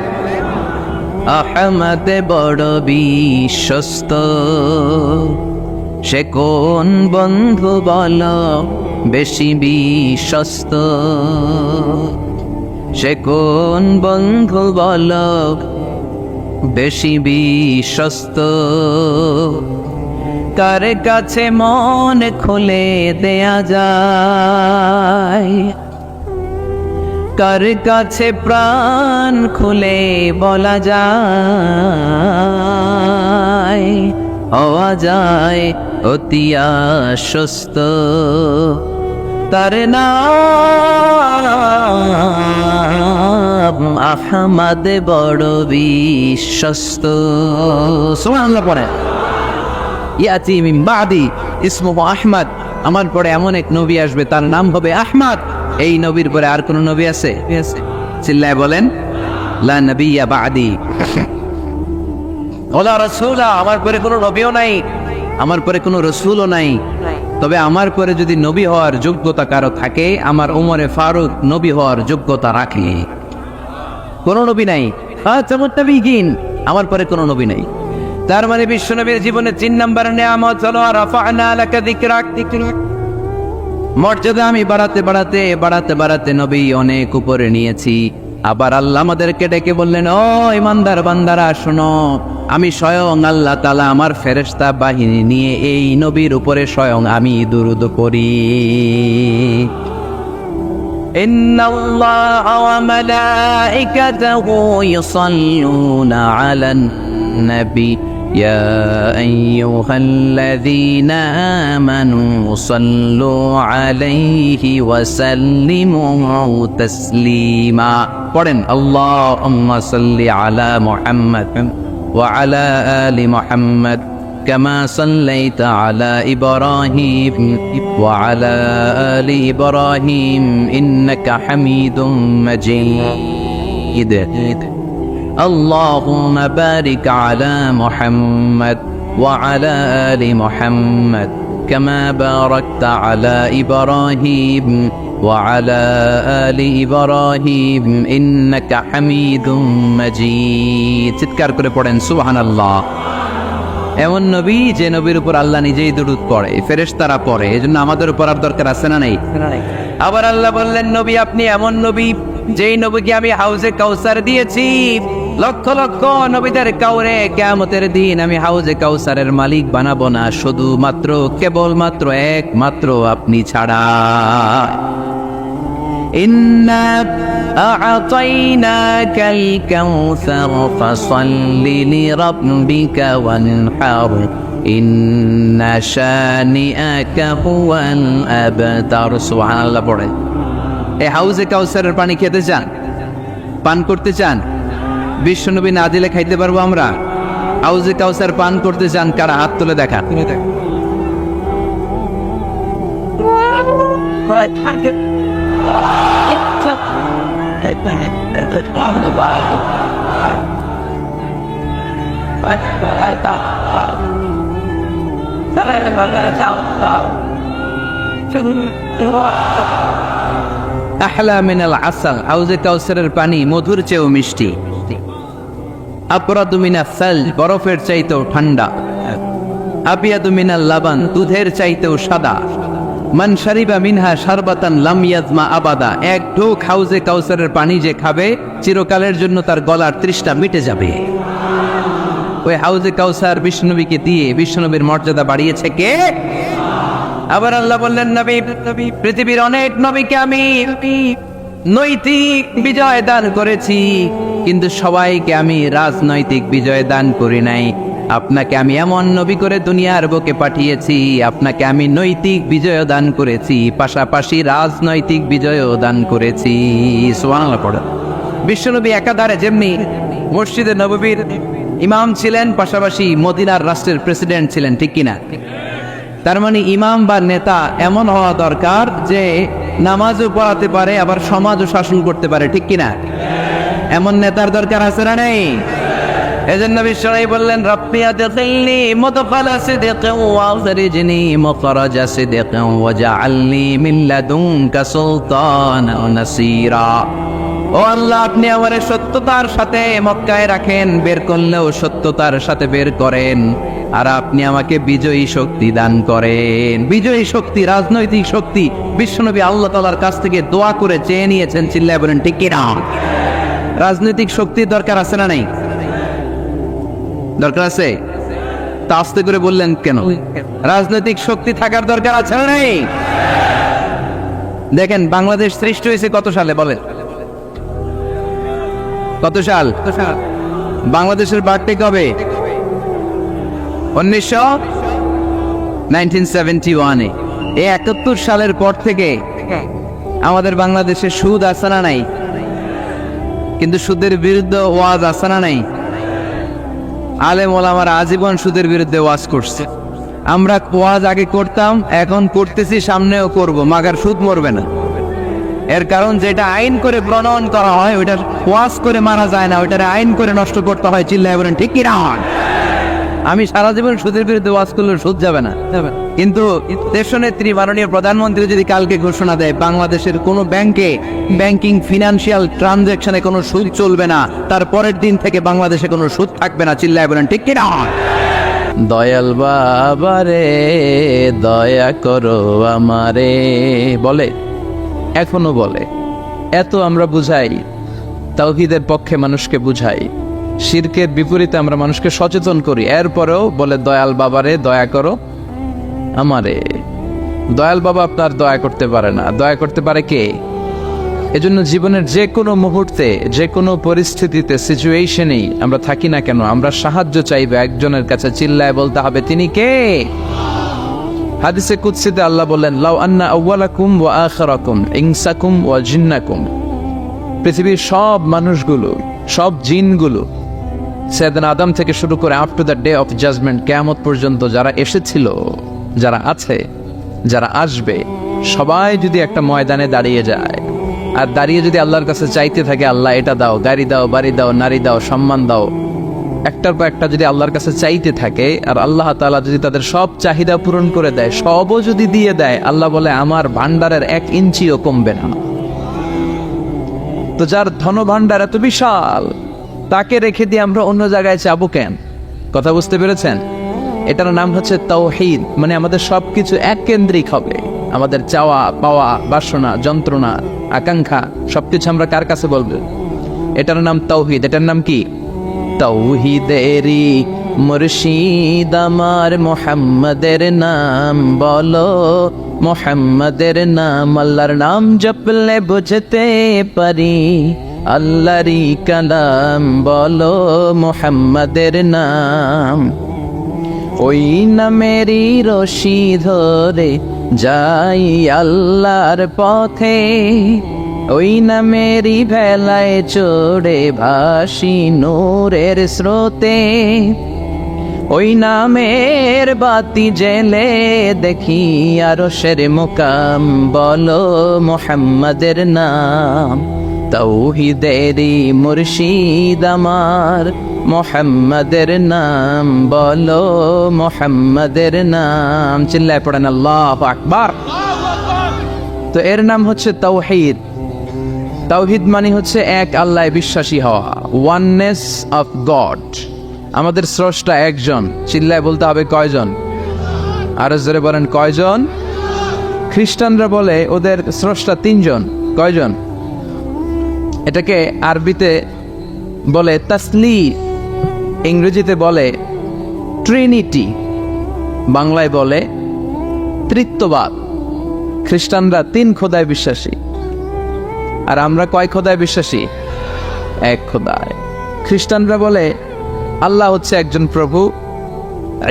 আহমদ বড় বিশ্বস্ত। সে কোন বন্ধু বল বেশি বিশ্বস্ত? সে কোন বন্ধু বল বেশি বিশ্বস্ত? কার কাছে মন খুলে দেয়া যায়, কার কাছে প্রাণ খুলে বলা যায়, হওয়া যায় অতি আশ্বস্ত, তার নাম আহমদ বড় বিশ্বস্ত। সুবহানাল্লাহ পড়ে। ইয়াতি মিন বাদি ইসমুহু আহমদ, আমার পরে এমন এক নবী আসবে তার নাম হবে আহমদ। এই নবীর পরে আর কোন নবী আছে? চিল্লায় বলেন লা নবিয়্যা বাদি ওয়ালা রাসূলা, আমার পরে কোনো নবীও নাই, আমার পরে কোনো রাসূলও নাই। তবে আমার পরে যদি নবী হওয়ার যোগ্যতা কারো থাকে, আমার ওমরে ফারুক নবী হওয়ার যোগ্যতা রাখে। কোন নবী নাই, আমার পরে কোনো নবী নাই। তার মানে বিশ্বনবীর জীবনে 3 নম্বর নিয়ামত হলো রাফা'না লাকা যিকরাক। মর্যাদা আমি বাড়াতে বাড়াতে বাড়াতে বাড়াতে নবী অনেক উপরে নিয়েছি। আবার আল্লাহ আমাদেরকে ডেকে বললেন, ও ইমানদার বান্দারা শোনো, আমি স্বয়ং আল্লাহ তাআলা আমার ফেরেশতা বাহিনী নিয়ে এই নবীর উপরে স্বয়ং আমি দুরূদ পড়ি। ইন্নাল্লাহা ওয়া মালাইকাতাহু ইউসাল্লুনা আলান নবী ইয়া আইয়ুহাল্লাযীনা আমানু সাল্লু আলাইহি ওয়া সাল্লিমু তাসলিমা। পড়েন আল্লাহুম্মা সাল্লি আলা মুহাম্মাদ ওয়া আলা আলি মুহাম্মাদ كما صليت على إبراهيم وعلى آل إبراهيم إنك حميد مجيد اللهم بارك على محمد وعلى آل محمد كما باركت على إبراهيم وعلى آل إبراهيم إنك حميد مجيد। চিৎকার করে পড়েন সুবহানাল্লাহ। এমন নবী যে নবীর উপর আল্লাহ নিজেই দুরূদ পড়ে, ফেরেশতারা পড়ে, এজন্য আমাদের উপর আর দরকার আছে না নাই? আবার আল্লাহ বললেন, নবী আপনি এমন নবী যেই নবীকে আমি হাউজে কাউসার দিয়েছি, লক্ষ লক্ষ নবীদের কাউরে কিয়ামতের দিন আমি হাউজে কাউসারের মালিক বানাবো না, শুধুমাত্র কেবলমাত্র একমাত্র আপনি ছাড়া। ইন্না আ'তাইনাকাল কাউসার ফাসাল্লি লিরাব্বিকা ওয়ানহার ইন্না শানিআকা হুয়াল আবতার। সুবহানাল্লাহ পড়ে। এই হাউজে কাউসারের পানি খেতে চান, পান করতে চান? বিশ্বনবী না দিলে খাইতে পারবো আমরা? হাউজে কাউসার পান করতে চান কারা? হাত তুলে দেখান। আহলা মিনাল আসাল, হাউজে কাউসারের পানি মধুর চেয়েও মিষ্টি। আবরাদু মিনাস সালজ, বরফের চাইতেও ঠান্ডা। আবিয়াদু মিনাল লাবান, দুধের চাইতেও সাদা। মান শারিবা মিনহা শারবাতান লাম ইয়াজমা আবাদা, এক ঢোক হাউজে কাউসারের পানি যে খাবে চিরকালের জন্য তার গলার তৃষ্ণা মিটে যাবে। ওই হাউজে কাউসার বিশ্বনবীকে দিয়ে বিশ্বনবীর মর্যাদা বাড়িয়েছে কে? আবার আল্লাহ বললেন, নবী পৃথিবীর অনেক নবীকে আমি নৈতিক বিজয় দান করেছি, কিন্তু সবাইকে আমি রাজনৈতিক বিজয় দান করি নাই। আপনাকে আমি এমন নবী করে দুনিয়ার বুকে পাঠিয়েছি, আপনাকে আমি নৈতিক বিজয় দান করেছি, পাশাপাশি রাজনৈতিক বিজয়ও দান করেছি। সুবহানাল্লাহ পড়ে। বিশ্বনবী একাধারে যেমনি মসজিদে নববীর ইমাম ছিলেন, পাশাপাশি মদিনার রাষ্ট্রের প্রেসিডেন্ট ছিলেন, ঠিক কিনা? তার মানে ইমাম বা নেতা এমন হওয়া দরকার যে নামাজও পড়াতে পারে, আবার সমাজও শাসন করতে পারে, ঠিক কিনা? এমন নেতার দরকার আছে না নেই? এজন্য বিশ্বনবী বললেন, রাব্বি আদখিলনি মুদখালা সিদকিন ওয়া আখরিজনি মুখরাজা সিদকিন ওয়াজআলনি মিন লাদুনকা সুলতানান নাসীরা। ও আল্লাহ, আপনি আমারে সত্যতার সাথে মক্কায় রাখেন, বের করলেও সত্যতার সাথে বের করেন, আর আপনি আমাকে বিজয়ী শক্তি দান করেন। বিজয়ী শক্তি, রাজনৈতিক শক্তি বিশ্বনবী আল্লাহ তাআলার কাছ থেকে দোয়া করে চেয়ে নিয়েছেন। চিল্লায় বলেন ঠিক কিনা? রাজনৈতিক শক্তির দরকার আছে না নাই? দরকার আছে। তা আস্তে করে বললেন কেন? রাজনৈতিক শক্তি থাকার দরকার আছে না নাই? দেখেন বাংলাদেশ সৃষ্টি হয়েছে কত সালে বলেন? কত সাল? বাংলাদেশের বার্থডে কবে? 1971-এ। এই 71 সালের পর থেকে আমাদের বাংলাদেশে সুদ আছে না নাই? কিন্তু সুদের বিরুদ্ধে ওয়াজ আছে না নাই? আলেম ওলামারা আজীবন সুদের বিরুদ্ধে ওয়াজ করছে। আমরা ওয়াজ আগে করতাম, এখন করতেছি, সামনেও করব, মাগার সুদ মরবে না। এর কারণ যেটা আইন করে প্রণয়ন করা হয় ওইটা ওয়াজ করে মারা যায় না, ওইটারে আইন করে নষ্ট করতে হয়। চিল্লায় বলেন ঠিক কি না? আমি সারা জীবন সুদের বিরুদ্ধে ওয়াজ করলে সুদ যাবে না, কিন্তু দেশনেত্রী মাননীয় প্রধানমন্ত্রী যদি কালকে ঘোষণা দেয় বাংলাদেশের কোনো ব্যাংকে ব্যাংকিং ফিনান্সিয়াল ট্রানজাকশনে কোনো সুদ চলবে না, তার পরের দিন থেকে বাংলাদেশে কোনো সুদ থাকবে না। চিল্লায় বলেন ঠিক কি না? দয়াল বাবারে দয়া করো আমারে বলে, এখনো বলে। এত আমরা বুঝাই, তাওহীদের পক্ষে মানুষকে বুঝাই, শিরকের বিপরীতে আমরা মানুষকে সচেতন করি, এরপরেও বলে দয়াল বাবারে দয়া করো আমারে। দয়াল বাবা আপনার দয়া করতে পারে না, দয়া করতে পারে কে? এজন্য জীবনের যে কোনো মুহূর্তে, যে কোনো পরিস্থিতিতে, সিচুয়েশনেই আমরা থাকি না কেন, আমরা সাহায্য চাইবে একজনের কাছে, চিল্লায় বলতে হবে তিনি কে। হাদিসে কুদসিতে আল্লাহ বলেন, লাউ আন্না আউওয়ালাকুম ওয়া আখিরাকুম ইনসাকুম ওয়া জিন্নাকুম, পৃথিবীর সব মানুষগুলো, সব জিনগুলো, সাইয়েদনা আদম থেকে শুরু করে up to the day of judgement, কিয়ামত পর্যন্ত যারা এসেছিল, যারা আছে, যারা আসবে, সবাই যদি একটা ময়দানে দাঁড়িয়ে যায় আর দাঁড়িয়ে যদি আল্লাহর কাছে চাইতে থাকে, আল্লাহ এটা দাও, গাড়ি দাও, বাড়ি দাও, নারী দাও, সম্মান দাও, একটার পর একটা যদি আল্লাহর কাছে চাইতে থাকে, আর আল্লাহ তাআলা যদি তাদের সব চাহিদা পূরণ করে দেয়, সবও যদি দিয়ে দেয়, আল্লাহ বলে আমার ভান্ডারের 1 ইঞ্চিও কমবে না। তো যার ধন ভান্ডার এত বিশাল, তাকে রেখে দিয়ে আমরা অন্য জায়গায় চাবো কেন? কথা বুঝতে পেরেছেন? এটার নাম হচ্ছে তাওহীদ। মানে আমাদের সবকিছু এক কেন্দ্রিক হবে, আমাদের চাওয়া পাওয়া, বাসনা, যন্ত্রণা, আকাঙ্ক্ষা সবকিছু আমরা কার কাছে বলবো? এটার নাম তাওহীদ। এটার নাম কি? তাওহীদেরই মুর্শিদ আমার মুহাম্মাদের নাম বলো, মুহাম্মাদের নাম। আল্লাহর নাম জপলে বুঝতে পারি, আল্লাহরই কালাম বলো, মুহাম্মাদের নাম। ওই নামেরই রশি ধরে যাই আল্লাহর পথে, ওই নামেরই ভেলায় চড়ে ভাসি নূরের স্রোতে, ওই নামের বাতি জেলে দেখি আরশের মুকাম বলো, মুহাম্মাদের নাম। তাওহীদেরই মুর্শিদ আমার মুহাম্মাদের নাম বলো, মুহাম্মাদের নাম। চিল্লায় পড়েন আল্লাহু আকবার। তো এর নাম হচ্ছে তাওহীদ। তাওহীদ মানে হচ্ছে এক আল্লাহয় বিশ্বাসী হওয়া, ওয়াননেস অফ গড। আমাদের স্রষ্টা একজন। চিল্লায় বলতে হবে কয়জন? আরো জোরে বলেন কয়জন? খ্রিস্টানরা বলে ওদের স্রষ্টা 3 জন। কয়জন? এটাকে আরবিতে বলে তাসলিস, ইংরেজিতে বলে ট্রিনিটি, বাংলায় বলে ত্রিত্ববাদ। খ্রিস্টানরা 3 খোদায় বিশ্বাসী, আর আমরা কয় খোদায় বিশ্বাসী? 1 খোদায়। খ্রিস্টানরা বলে আল্লাহ হচ্ছে একজন প্রভু,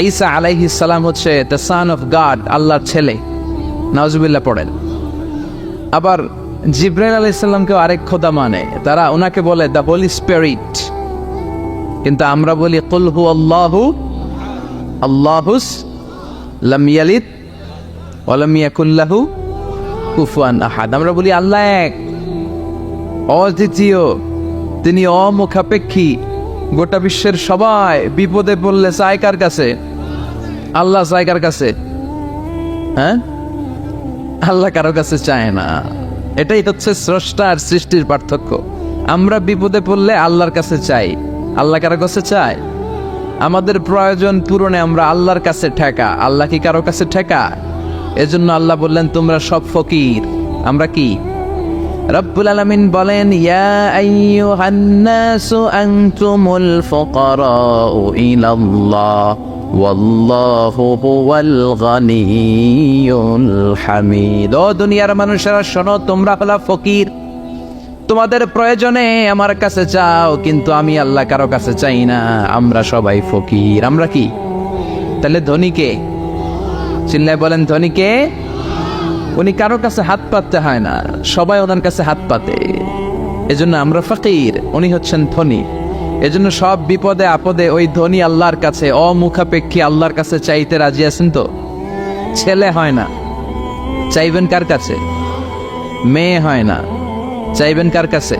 ঈসা আলাইহিস সালাম হচ্ছে দ্য সন অফ গড, আল্লাহর ছেলে। নাউজুবিল্লাহ পড়েন। আবার জিব্রাইল আলাইহিস সালামকেও আরেক খোদা মানে, তারা ওনাকে বলে দ্য হোলি স্পিরিট। কিন্তু আমরা বলি কুল হু আল্লাহু আল্লাহুস লাম ইয়ালিদ ওয়া লাম ইয়াকুল লাহু কুফুয়ান আহাদ। আমরা বলি আল্লাহ এক, অদ্বিতীয়, তিনি অমুখাপেক্ষী। গোটা বিশ্বের সবাই বিপদে পড়লে চায় কার কাছে? আল্লাহ চায় কার কাছে? হ্যাঁ, আল্লাহ কারো কাছে চায় না। এটাই হচ্ছে স্রষ্টা আর সৃষ্টির পার্থক্য। আমরা বিপদে পড়লে আল্লাহর কাছে চাই, আল্লাহ কারো কাছে চায়। আমাদের প্রয়োজন পূরণে আমরা আল্লাহর কাছে ঠেকা, আল্লাহ কি কারো কাছে ঠেকা? এজন্য আল্লাহ বললেন তোমরা সব ফকির। আমরা কি? রব্বুল আলামিন বলেন ইয়া আইয়ুহান নাসু আনতুমুল ফুকারাউ ইলাল্লাহ ওয়াল্লাহু হুয়াল গনিয়ুল হামিদ। ও দুনিয়ার মানুষেরা শোনো, তোমরা হলো ফকির, তোমাদের প্রয়োজনে আমার কাছে চাও, কিন্তু আমি আল্লাহ কারো কাছে চাই না। আমরা সবাই ফকির। আমরা কি তাহলে ধনীকে? চিল্লায় বলেন ধনীকে? উনি কারো কাছে হাত পাততে হয় না, সবাই ওনার কাছে হাত পাতে। এজন্য আমরা ফকির, উনি হচ্ছেন ধনী। এজন্য সব বিপদে আপদে ওই ধনী আল্লাহর কাছে, অমুখাপেক্ষী আল্লাহর কাছে চাইতে রাজি আছেন তো? ছেলে হয় না, চাইবেন কার কাছে? মেয়ে হয় না, চাইবেন কার কাছে?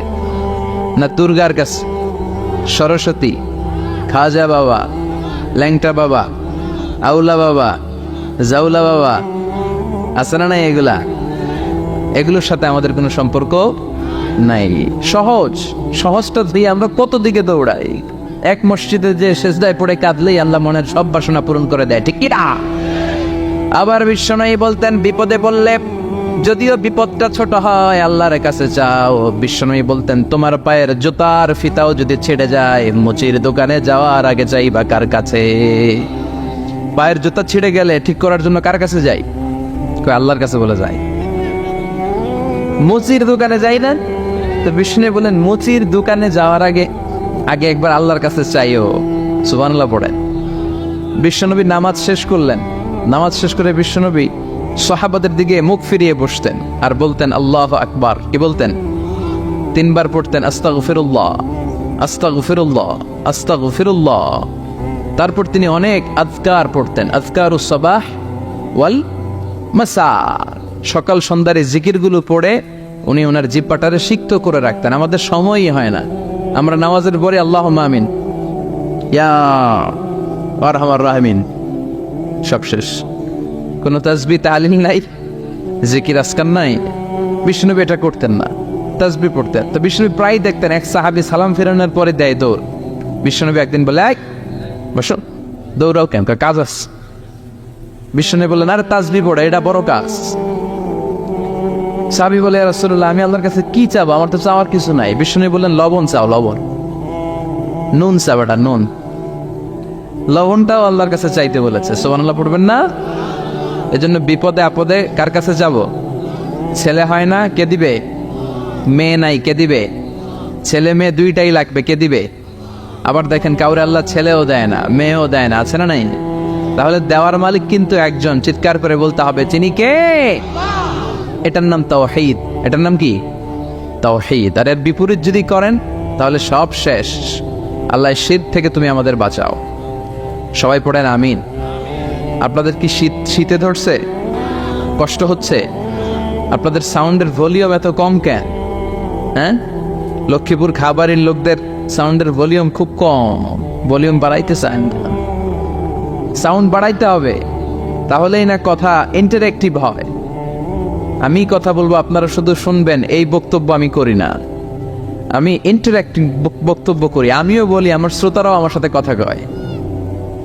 না দুর্গার কাছে, সরস্বতী, খাজা বাবা, ল্যাংটা বাবা, আউলা বাবা, জাউলা বাবা, আছে না নাই? এগুলোর সাথে আমাদের কোনো সম্পর্ক নাই। সহজটা দিয়ে আমরা কত দিকে দৌড়াই। এক মসজিদে যে সেজদায় পড়ে কাঁদলেই আল্লাহ মনের সব বাসনা পূরণ করে দেয়, ঠিক কি না? আবার বিশ্বনবী বলতেন, বিপদে পড়লে যদিও বিপদটা ছোট হয়, আল্লাহর কাছে চাও। বিশ্বনবী বলতেন, তোমার পায়ের জুতার ফিতাও যদি ছেড়ে যায়, মুচির দোকানে যাওয়ার আগে চাইবা কার কাছে? পায়ের জুতা ছিঁড়ে গেলে ঠিক করার জন্য কার কাছে যাই? আল্লাহর কাছে বলে যায়। মুচির দোকানে যাই না তো? বিষ্ণু বলেন, মুচির দোকানে যাওয়ার আগে একবার আল্লাহর কাছে চাইও। সুবহানাল্লাহ পড়েন। বিশ্বনবী নামাজ শেষ করলেন। নামাজ শেষ করে বিশ্বনবী সাহাবাদের দিকে মুখ ফিরিয়ে বসতেন আর বলতেন আল্লাহু আকবার। কি বলতেন? 3 বার পড়তেন আস্তাগফিরুল্লাহ, আস্তাগফিরুল্লাহ, আস্তাগফিরুল্লাহ। তারপর তিনি অনেক আযকার পড়তেন, আযকারুস সাবাহ ওয়াল মাসা। সকাল সন্ধ্যার এই জিকিরগুলো পড়ে উনি ওনার জিহ্বাটারে সিক্ত করে রাখতেন। আমাদের সময়ই হয় না। আমরা নামাজের পরে আল্লাহুম্মা আমিন, ইয়া আরহামার রাহিমিন, সব শেষ। কোনো তাসবিহ তাহলিল নাই, জিকির আজকার নাই। বিষ্ণুনবী এটা করতেন না, তাসবিহ পড়তেন। তো বিষ্ণুনবী প্রায় দেখতেন এক সাহাবী সালাম ফেরানোর পরে দেয় দৌড়। বিষ্ণুনবী একদিন বলে, এক বসো, দৌড়াও কেন? কাজ আছে। বিষ্ণুনবী বললেন, আরে তাসবিহ পড়ে, এটা বড় কাজ। সাহাবী বলে, ইয়া রাসূলুল্লাহ, আমি আল্লাহর কাছে কি চাবো? আমার তো চাওয়ার কিছু নাই। বিষ্ণুনবী বললেন, লবণ চাও, লবণ। নুন চাও, এটা নুন। লবণটাও আল্লাহর কাছে চাইতে বলেছে। সুবহানাল্লাহ পড়বেন না? এজন্য বিপদে আপদে কার কাছে যাব? ছেলে হয় না, কে দিবে? মেয়ে নাই, কে দিবে? ছেলে মেয়ে দুইটাই লাগবে, কে দিবে? আবার দেখেন, কাউরে আল্লাহ ছেলেও দেয় না, মেয়েও দেয় না, আছে না নাই? তাহলে দেওয়ার মালিক কিন্তু একজন। চিৎকার করে বলতে হবে, তিনি কে? এটার নাম তাওহীদ। এটার নাম কি? তাওহীদ। আর এর বিপরীত যদি করেন তাহলে সব শেষ। আল্লাহ শীত থেকে তুমি আমাদের বাঁচাও। সবাই পড়েন আমিন। আপনাদের কি শীতে ধরছে? কষ্ট হচ্ছে? আপনাদের সাউন্ডের ভলিউম এত কম কেন? হ্যাঁ, লক্ষ্মীপুর খাবারের লোকদের সাউন্ডের ভলিউম খুব কম। ভলিউম বাড়াইতে চান না, সাউন্ড বাড়াইতে হবে, তাহলেই না কথা ইন্টারেক্টিভ হয়। আমি কথা বলবো, আপনারা শুধু শুনবেন, এই বক্তব্য আমি করি না। আমি ইন্টারেক্টিভ বক্তব্য করি। আমিও বলি, আমার শ্রোতারাও আমার সাথে কথা কয়।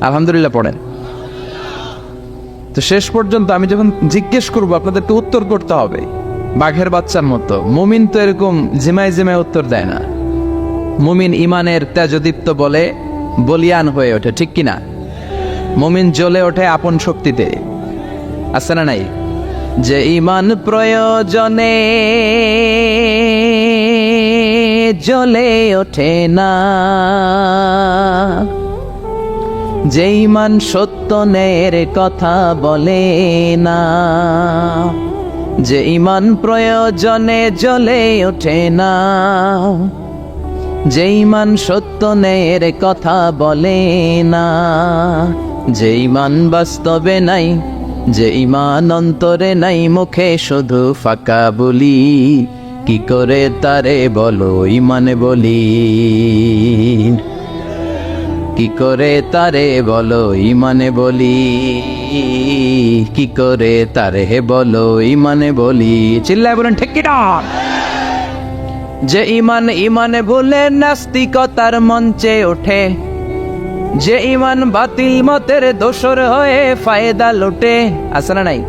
আলহামদুলিল্লাহ পড়েন। তো শেষ পর্যন্ত আমি যখন জিজ্ঞেস করবো, আপনাদেরকে উত্তর করতে হবে বাঘের বাচ্চার মতো। মুমিন তো এরকম জিমায় জিমায় উত্তর দেয় না। মুমিন ইমানের তেজদীপ্ত বলে বলিয়ান হয়ে ওঠে, ঠিক কিনা? মুমিন জ্বলে ওঠে আপন শক্তিতে, আছে না নাই? যে ইমান প্রয়োজনে জ্বলে ওঠে না, যে ইমান সত্যনের কথা বলে না, যে ইমান প্রয়োজনে জ্বলে ওঠে না, যে ইমান সত্যনের কথা বলে না, যে ইমান বাস্তবে নাই, যে ইমান অন্তরে নাই, মুখে শুধু ফাঁকা বলি, কি করে তারে বলো ইমান বলি, কি করে তারে বলো ইমানে বলি, কি করে তারে বলো ইমানে বলি। চিল্লায় বলেন ঠিক কি না? যে ইমান ইমানে ভুলে নাস্তিকতার মঞ্চে ওঠে, যে ইমান বাতিল মতের দোসর হয়ে ফায়দা লুটে, আছে না নাই?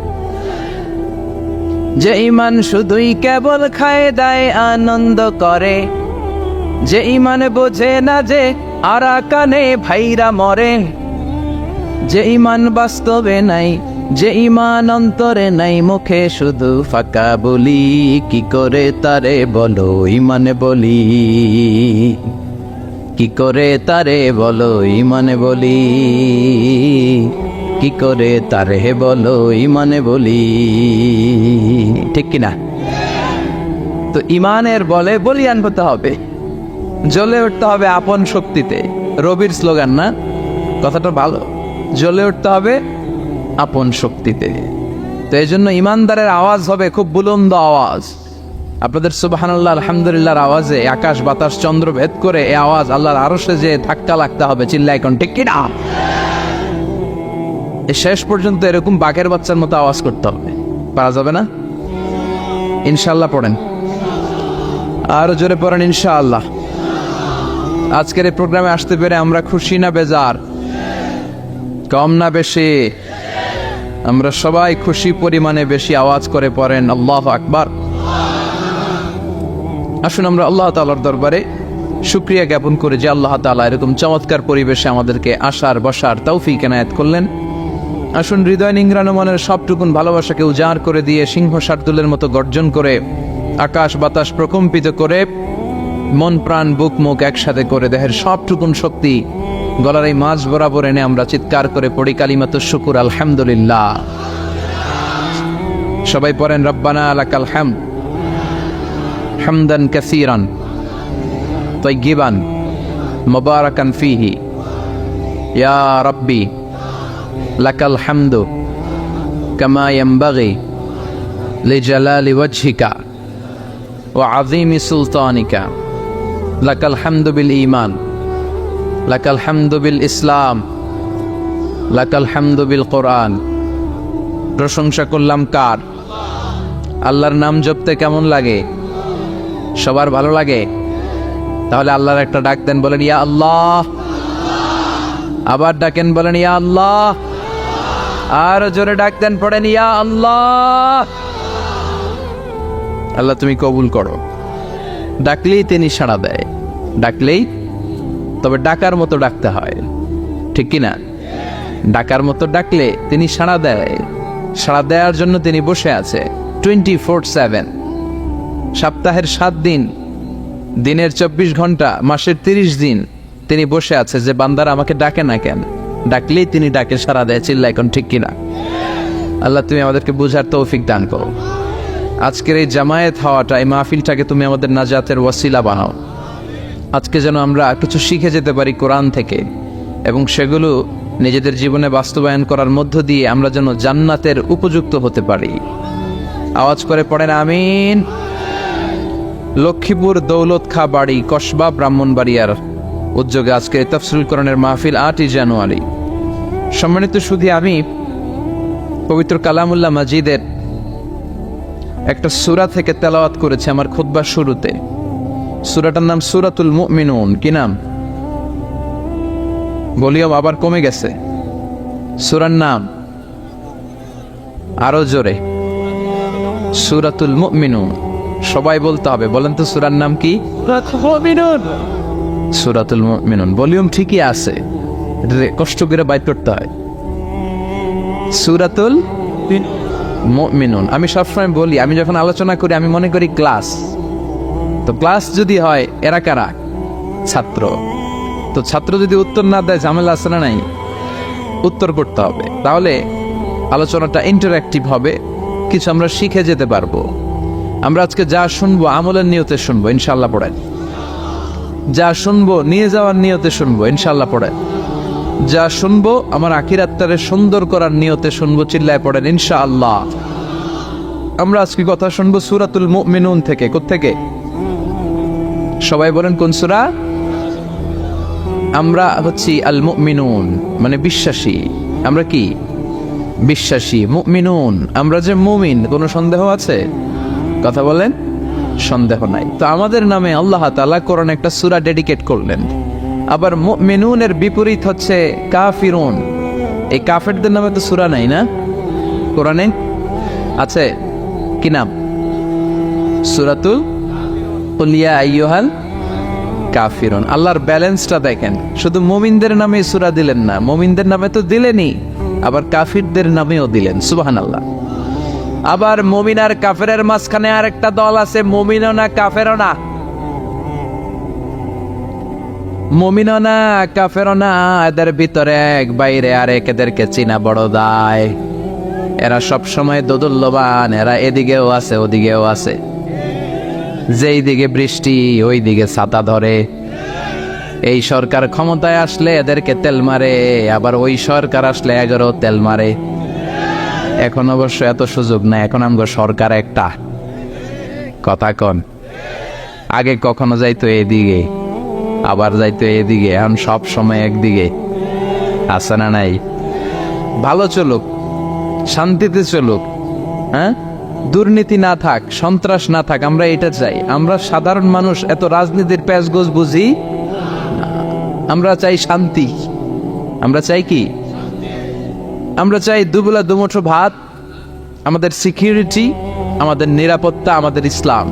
যে ইমান শুধুই কেবল খায় দায় আনন্দ করে, যে ইমান বোঝে না যে আরাকানে ভাইরা মরে, যে ইমান বাস্তবে নাই, যে ইমান অন্তরে নাই মুখে শুধু ফাঁকা বলি, কি করে তারে বলো ইমানে বলি, কি করে তারে বলো ইমানে বলি, কি করে তারে বলো ইমানে বলি, ঠিক কিনা? তো ইমানের বলে বলিয়ান হতে হবে, জ্বলে উঠতে হবে আপন শক্তিতে। রবির স্লোগান না, কথাটা ভালো, জ্বলে উঠতে হবে আপন শক্তিতে। তো এই জন্য ইমানদারের আওয়াজ হবে খুব বুলন্দ আওয়াজ। আপনাদের সুবহানাল্লাহ আলহামদুলিল্লাহর আওয়াজে আকাশ বাতাস চন্দ্র ভেদ করে এই আওয়াজ আল্লাহর আরশে যে ধাক্কা লাগতে হবে, চিল্লায় কোন ঠিক কিনা? এই শেষ পর্যন্ত এরকম বাঘের বাচ্চার মতো আওয়াজ করতে হবে, পারা যাবে না? ইনশাআল্লাহ পড়েন, আরো জোরে পড়েন ইনশাআল্লাহ। আজকের এই প্রোগ্রামে আসতে পেরে আমরা খুশি না বেজার? কম না বেশি? আমরা সবাই খুশি পরিমাণে বেশি আওয়াজ করে পড়েন আল্লাহু আকবার। আসুন আমরা আল্লাহ তাআলার দরবারে শুকরিয়া জ্ঞাপন করে যে আল্লাহ তাআলা এরকম চমৎকার পরিবেশে আমাদেরকে আসার বসার তৌফিক এনায়েত করলেন। আসুন হৃদয় নিংড়ানো মনের সবটুকুন ভালোবাসাকে উজাড় করে দিয়ে সিংহ শার্দুলের মতো গর্জন করে আকাশ বাতাস প্রকম্পিত করে মন প্রাণ বুক মুখ একসাথে করে দেহের সবটুকুন শক্তি গলার এই মাঝ বরাবর এনে আমরা চিৎকার করে পড়ি কালিমাতুশ শুকুর আলহামদুলিল্লাহ। সবাই পড়েন রব্বানা লাকাল হামদ হামদান কাসীরান তাইয়িবান মুবারাকান ফীহি ইয়া রাব্বি লাকাল হামদু কামা ইয়ানবাগি লিজালালি ওয়াজহিকা ওয়া আযীমি সুলতানিকা লাকাল হামদু বিল ঈমান লাকাল হামদু বিল ইসলাম লাকাল হামদু বিল কোরআন। প্রশংসা করলাম কার? আল্লাহর নাম জপতে কেমন লাগে? সবার ভালো লাগে? তাহলে আল্লাহর একটা ডাক দেন, বলেন ইয়া আল্লাহ। আবার ডাকেন, বলেন ইয়া আল্লাহ। আর জোরে ডাক দেন, পড়েন ইয়া আল্লাহ। আল্লাহ তুমি কবুল করো। ডাকলেই তিনি সাড়া দেয়, ডাকলেই, তবে ডাকার মতো ডাকতে হয়, ঠিক কিনা? ডাকার মতো ডাকলে তিনি সাড়া দেয়। সাড়া দেওয়ার জন্য তিনি বসে আছে 24/7, সপ্তাহের 7 দিন, দিনের 24 ঘন্টা, মাসের 30 দিন তিনি বসে আছে যে বান্দারা আমাকে ডাকে না কেন? ডাকলেই তিনি ডাকে সাড়া দেয়, চিল্লা এখন ঠিক কিনা? আল্লাহ তুমি আমাদেরকে বুঝার তৌফিক দান করো। আজকের এই জামায়াত হওয়াটা, এই মাহফিলটাকে তুমি আমাদের নাজাতের ওয়াসিলা বানাও। আজকে যেন আমরা কিছু শিখে যেতে পারি কোরআন থেকে, এবং সেগুলো নিজেদের জীবনে বাস্তবায়ন করার মধ্য দিয়ে আমরা যেন জান্নাতের উপযুক্ত হতে পারি। আওয়াজ করে পড়েন আমিন। লক্ষ্মীপুর দৌলত খা বাড়ি কসবা ব্রাহ্মণবাড়িয়ার উদ্যোগে আজকে তাফসীরুল কোরআনের মাহফিল 8ই জানুয়ারি। সম্মানিত সুধী, আমি পবিত্র কালামুল্লাহ মাজিদের একটা সূরা থেকে তেলাওয়াত করেছি আমার খুতবার শুরুতে। সূরাটার নাম সূরাতুল মুমিনুন। কি নাম? ভলিউম আবার কমে গেছে। সূরার নাম আরো জোরে, সূরাতুল মুমিনুন। সবাই বলতে হবে, বলেন তো সূরার নাম কি? সূরাতুল মুমিনুন। ভলিউম ঠিকই আছে, কষ্ট করে বাইর করতে হয়। সূরাতুল মুমিনুন। আমি সবসময় বলি, আমি যখন আলোচনা করি আমি মনে করি ক্লাস। তো ক্লাস যদি হয়, এরা কারা? ছাত্র। তো ছাত্র যদি উত্তর না দেয় ঝামেলা আছে না নাই? উত্তর করতে হবে, তাহলে আলোচনাটা ইন্টারঅ্যাক্টিভ হবে, কিছু আমরা শিখে যেতে পারবো। আমরা আজকে যা শুনবো আমলের নিয়তে শুনবো, ইনশাআল্লাহ পড়েন। যা শুনবো নিয়ে যাওয়ার নিয়তে শুনবো, ইনশাআল্লাহ পড়েন। যা শুনবো আমার আখিরাতটারে সুন্দর করার নিয়তে শুনবো, চিল্লায় পড়েন ইনশাআল্লাহ। আমরা আজকে কথা শুনবো সূরাতুল মুমিনুন থেকে। কোত্থেকে? সবাই বলেন কোন সূরা? আমরা হচ্ছি আল মুমিনুন, মানে বিশ্বাসী। আমরা কি? বিশ্বাসী। মুমিনুন, আমরা যে মুমিন, কোনো সন্দেহ আছে? কথা বলেন, সন্দেহ নাই। তো আমাদের নামে আল্লাহ তাআলা কোরআনে একটা সূরা ডেডিকেট করলেন। আবার মুমিনুনের বিপরীত হচ্ছে কাফিরুন। এই কাফেরদের নামে তো সূরা নাই না কোরআনে? আছে। কি নাম? সূরাতুল কুল ইয়া আইয়ুহাল কাফিরুন। আল্লাহর ব্যালেন্সটা দেখেন, শুধু মুমিনদের নামে সূরা দিলেন না, মুমিনদের নামে তো দিলেনই, আবার কাফিরদের নামেও দিলেন, সুবহানাল্লাহ। আবার মুমিন আর কাফেরের মাঝখানে আর একটা দল আছে, মুমিনও না কাফেরও না, মুমিনও না কাফেরও না, এদের ভিতরে এক বাইরে আরেক, এদেরকে চিনা বড় দায়। এরা সব সময় দোদুল্যবান, এরা এদিকেও আছে ওদিকেও আছে, যেই দিকে বৃষ্টি ওই দিকে ছাতা ধরে। এই সরকার ক্ষমতায় আসলে এদেরকে তেল মারে, আবার ওই সরকার আসলে এগারো তেল মারে। এখন অবশ্য এত সুযোগ নাই, এখন আমগো সরকার একটা, কথা কন। আগে কখনো যাইতো এদিকে, আবার যাইতো এদিকে, এখন সব সময় একদিকে, আছে না নাই? ভালো চলুক, শান্তিতে চলুক, হ্যাঁ, দুর্নীতি না থাক, সন্ত্রাস না থাক, আমরা এটা চাই। আমরা সাধারণ মানুষ এত রাজনীতির প্যাচগোছ বুঝি না। আমরা চাই শান্তি। আমরা চাই কি? আমরা চাই দুবেলা দুমুঠো ভাত, আমাদের সিকিউরিটি, আমাদের নিরাপত্তা, আমাদের ইসলাম।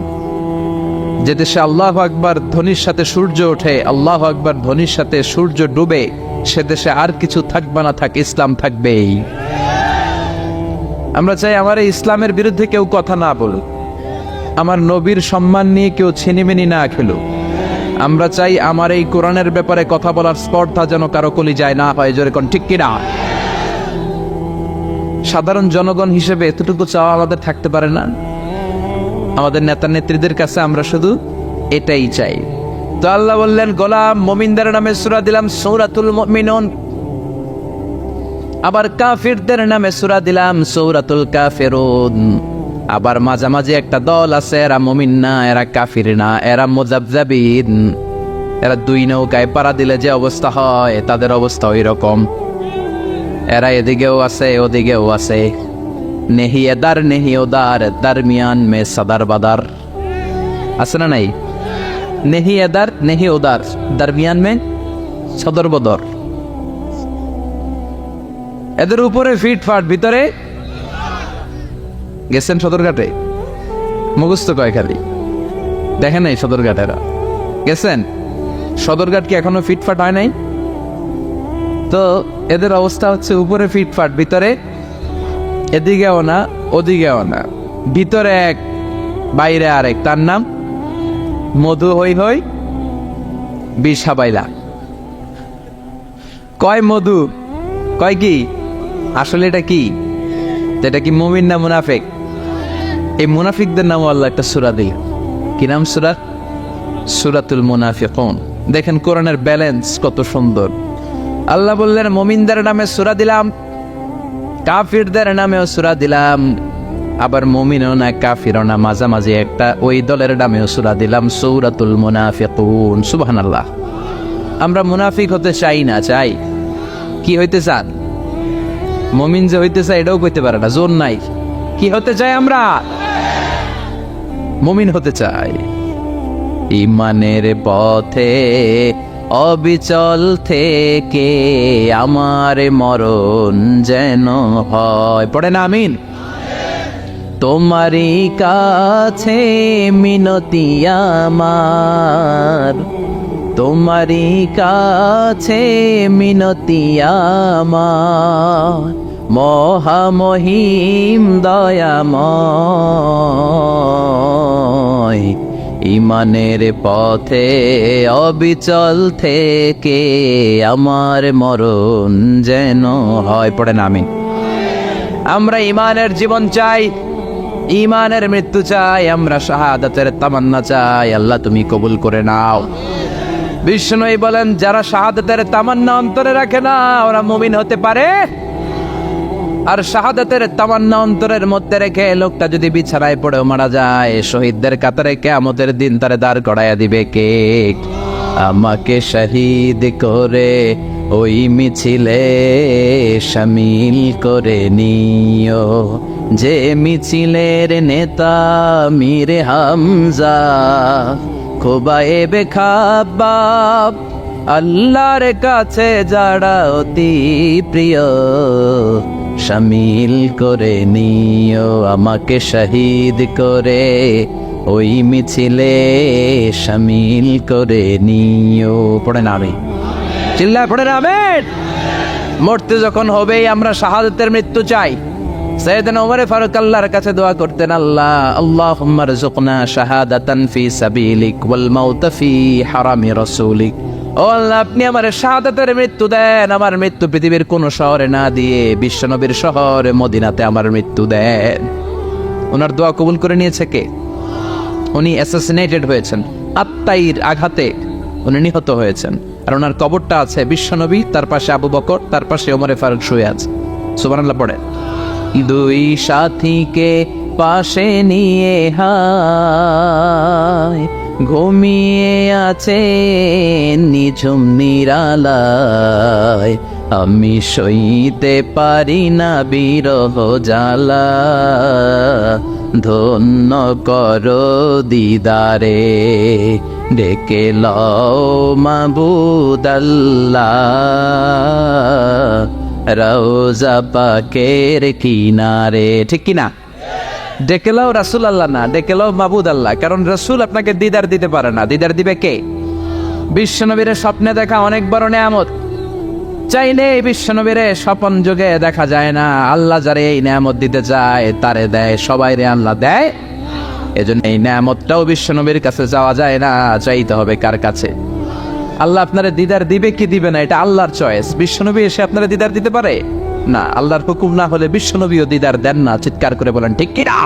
যে দেশে আল্লাহু আকবার ধ্বনির সাথে সূর্য ওঠে, আল্লাহু আকবার ধ্বনির সাথে সূর্য ডুবে, সে দেশে আর কিছু থাকবে না থাক, ইসলাম থাকবেই। আমরা চাই আমার এই ইসলামের বিরুদ্ধে কেউ কথা না বলুক, আমার নবীর সম্মান নিয়ে কেউ ছিনিমিনি না খেলুক। আমরা চাই আমার এই কোরআনের ব্যাপারে কথা বলার স্পর্ধা যেন কারো কলিজায় না হয়, জোরে কোন ঠিক কিনা? সাধারণ জনগণ হিসেবে এতটুকু চাওয়া আমাদের থাকতে পারে না? আমাদের নেতা নেত্রীদের কাছে আমরা শুধু এটাই চাই। তো আল্লাহ বললেন, গোলাম মুমিনদের নামে সূরা দিলাম সূরাতুল মুমিনুন, আবার কাফিরদের নামে সূরা দিলাম সূরাতুল কাফিরুন। আবার মাঝামাঝি একটা দল আছে, এরা মুমিন না, এরা কাফির না, এরা মুযাবযাবিন, এরা দুই নৌকায় পাড়া দিলে যে অবস্থা হয় তাদের অবস্থা ওই রকম। এরা এদিকেও আছে ওদিকেও আছে, নেহি এদার নেহি ওদার, দরমিয়ান মে সদার বাদার, আছে না নাই? নেহি এদার নেহি ওদার, দরমিয়ান মে সদর বদর। এদের উপরে ফিটফাট, ভিতরে গেছেন সদরঘাটে? মুখস্থ কয় খালি, দেখেন নাই সদরঘাটেরা গেছেন? সদরঘাট কি এখনো ফিটফাট হয় নাই? তো এদের অবস্থা হচ্ছে উপরে ফিটফাট, ভিতরে এদিকেও না ওদিকেও না, ভিতরে এক বাইরে আরেক। তার নাম মধু হই হই বিষ হাবাইলা। কয় মধু, কয় কি? আসলে এটা কি? এটা কি মুমিন না মুনাফিক? এই মুনাফিকদের নাম আল্লাহ একটা সূরা দিল। কি নাম সূরা? সূরাতুল মুনাফিকুন। দেখেন কোরআনের ব্যালেন্স কত সুন্দর। আল্লাহ বললেন মুমিনদের নামে সূরা দিলাম, কাফিরদের নামেও সূরা দিলাম। আবার মুমিনও না কাফিরও না, মাঝামাঝি একটা ওই দলের নামেও সূরা দিলাম সূরাতুল মুনাফিকুন। সুবহানাল্লাহ। আমরা মুনাফিক হতে চাই না, চাই কি হইতে চান? মুমিন যে হইতে চাই এটাও কইতে পারে না, জোর নাই। কি হতে চাই আমরা? মুমিন হতে চাই। ঈমানের পথে অবিচল থেকে আমার মরণ যেন হয়, পড়ে না আমিন। তোমারই কাছে মিনতি আমার, তোমারই কাছে মিনতি আমার, মহামহিম দয়াময়। ঈমানের পথে অবিচল থেকে আমার মরণ যেন হয়, পড়ে না আমিন। আমরা ঈমানের জীবন চাই, ঈমানের মৃত্যু চাই, আমরা শাহাদাতের তামান্না চাই। আল্লাহ তুমি কবুল করে নাও। বিষ্ণুই বলেন, যারা শাহাদাতের তামান্না অন্তরে রাখে না ওরা মুমিন হতে পারে। আর শাহাদাতের তামান্না অন্তরের মধ্যে রেখে লোকটা যদি বিছানায় পড়েও মারা যায়, শহীদদের কাতারে কিয়ামতের দিন তারে দাঁড় করাইয়া দিবে কে? আমাকে শহীদ করে ওই মিছিলে শামিল করে নিও, যে মিছিলের নেতা মীর হামজা, খোবায়েবে খাব্বাব, আল্লাহর কাছে যারা অতি প্রিয়, শামিল করে নিও। আমাকে শহীদ করে ওই মিছিলে শামিল করে নিও, পড়ে না আমি চিল্লা, পড়ে না আমিন। মরতে যখন হবেই আমরা শাহাদাতের মৃত্যু চাই। সাইয়েদনা ওমর ফারুক আল্লাহর কাছে দোয়া করতেন, আল্লাহ আল্লাহুম্মা রযুকনা শাহাদাতান ফি সাবিলিক ওয়াল মাউতা ফি হারামি রাসূলিক। ও আল্লাহ, আপনি আমার শাহাদাতের মৃত্যু দেন, আমার মৃত্যু পৃথিবীর কোন শহরে না দিয়ে বিশ্বনবীর শহর মদিনাতে আমার মৃত্যু দেন। ওনার দোয়া কবুল করে নিয়েছে কে? উনি অ্যাসাসিনেটেড হয়েছেন, আত্মাইর আঘাতে উনি নিহত হয়েছেন। আর ওনার কবরটা আছে বিশ্বনবী, তার পাশে আবু বকর, তার পাশে ওমরে ফারুক শুয়ে আছে। সুবহানাল্লাহ পড়ে। দুই সাথীকে পাশে নিয়ে হায় ঘুমিয়ে আছে নিঝুম নিরালায়, আমি সইতে পারি না বিরহ জ্বালা, ধন্য করো দিদারে ডেকে লও মাবুদ আল্লাহ, রওজা পাকের কিনারে। ঠিক কিনা? ডেকে লও রাসূল আল্লাহ না, ডেকে লও মাবুদ আল্লাহ। কারণ রাসূল আপনাকে দিদার দিতে পারে না, দিদার দিবে কে? বিশ্বনবীর স্বপ্নে দেখা অনেক বড় নেয়ামত। চাইলে বিশ্বনবীরে স্বপন যুগে দেখা যায় না। আল্লাহ যারে এই নেয়ামত দিতে চায় তারে দেয়, সবাই রে আল্লাহ দেয়। এজন্য এই নেয়ামতটাও বিশ্বনবীর কাছে যাওয়া যায় না, চাইতে হবে কার কাছে? আল্লাহ আপনারে দিদার দিবে কি দিবে না এটা আল্লাহর চয়েস। বিশ্বনবী এসে আপনারা দিদার দিতে পারে না? আল্লাহর হুকুম না হলে বিশ্বনবীও দিদার দেন না। চিৎকার করে বলেন ঠিক কি না?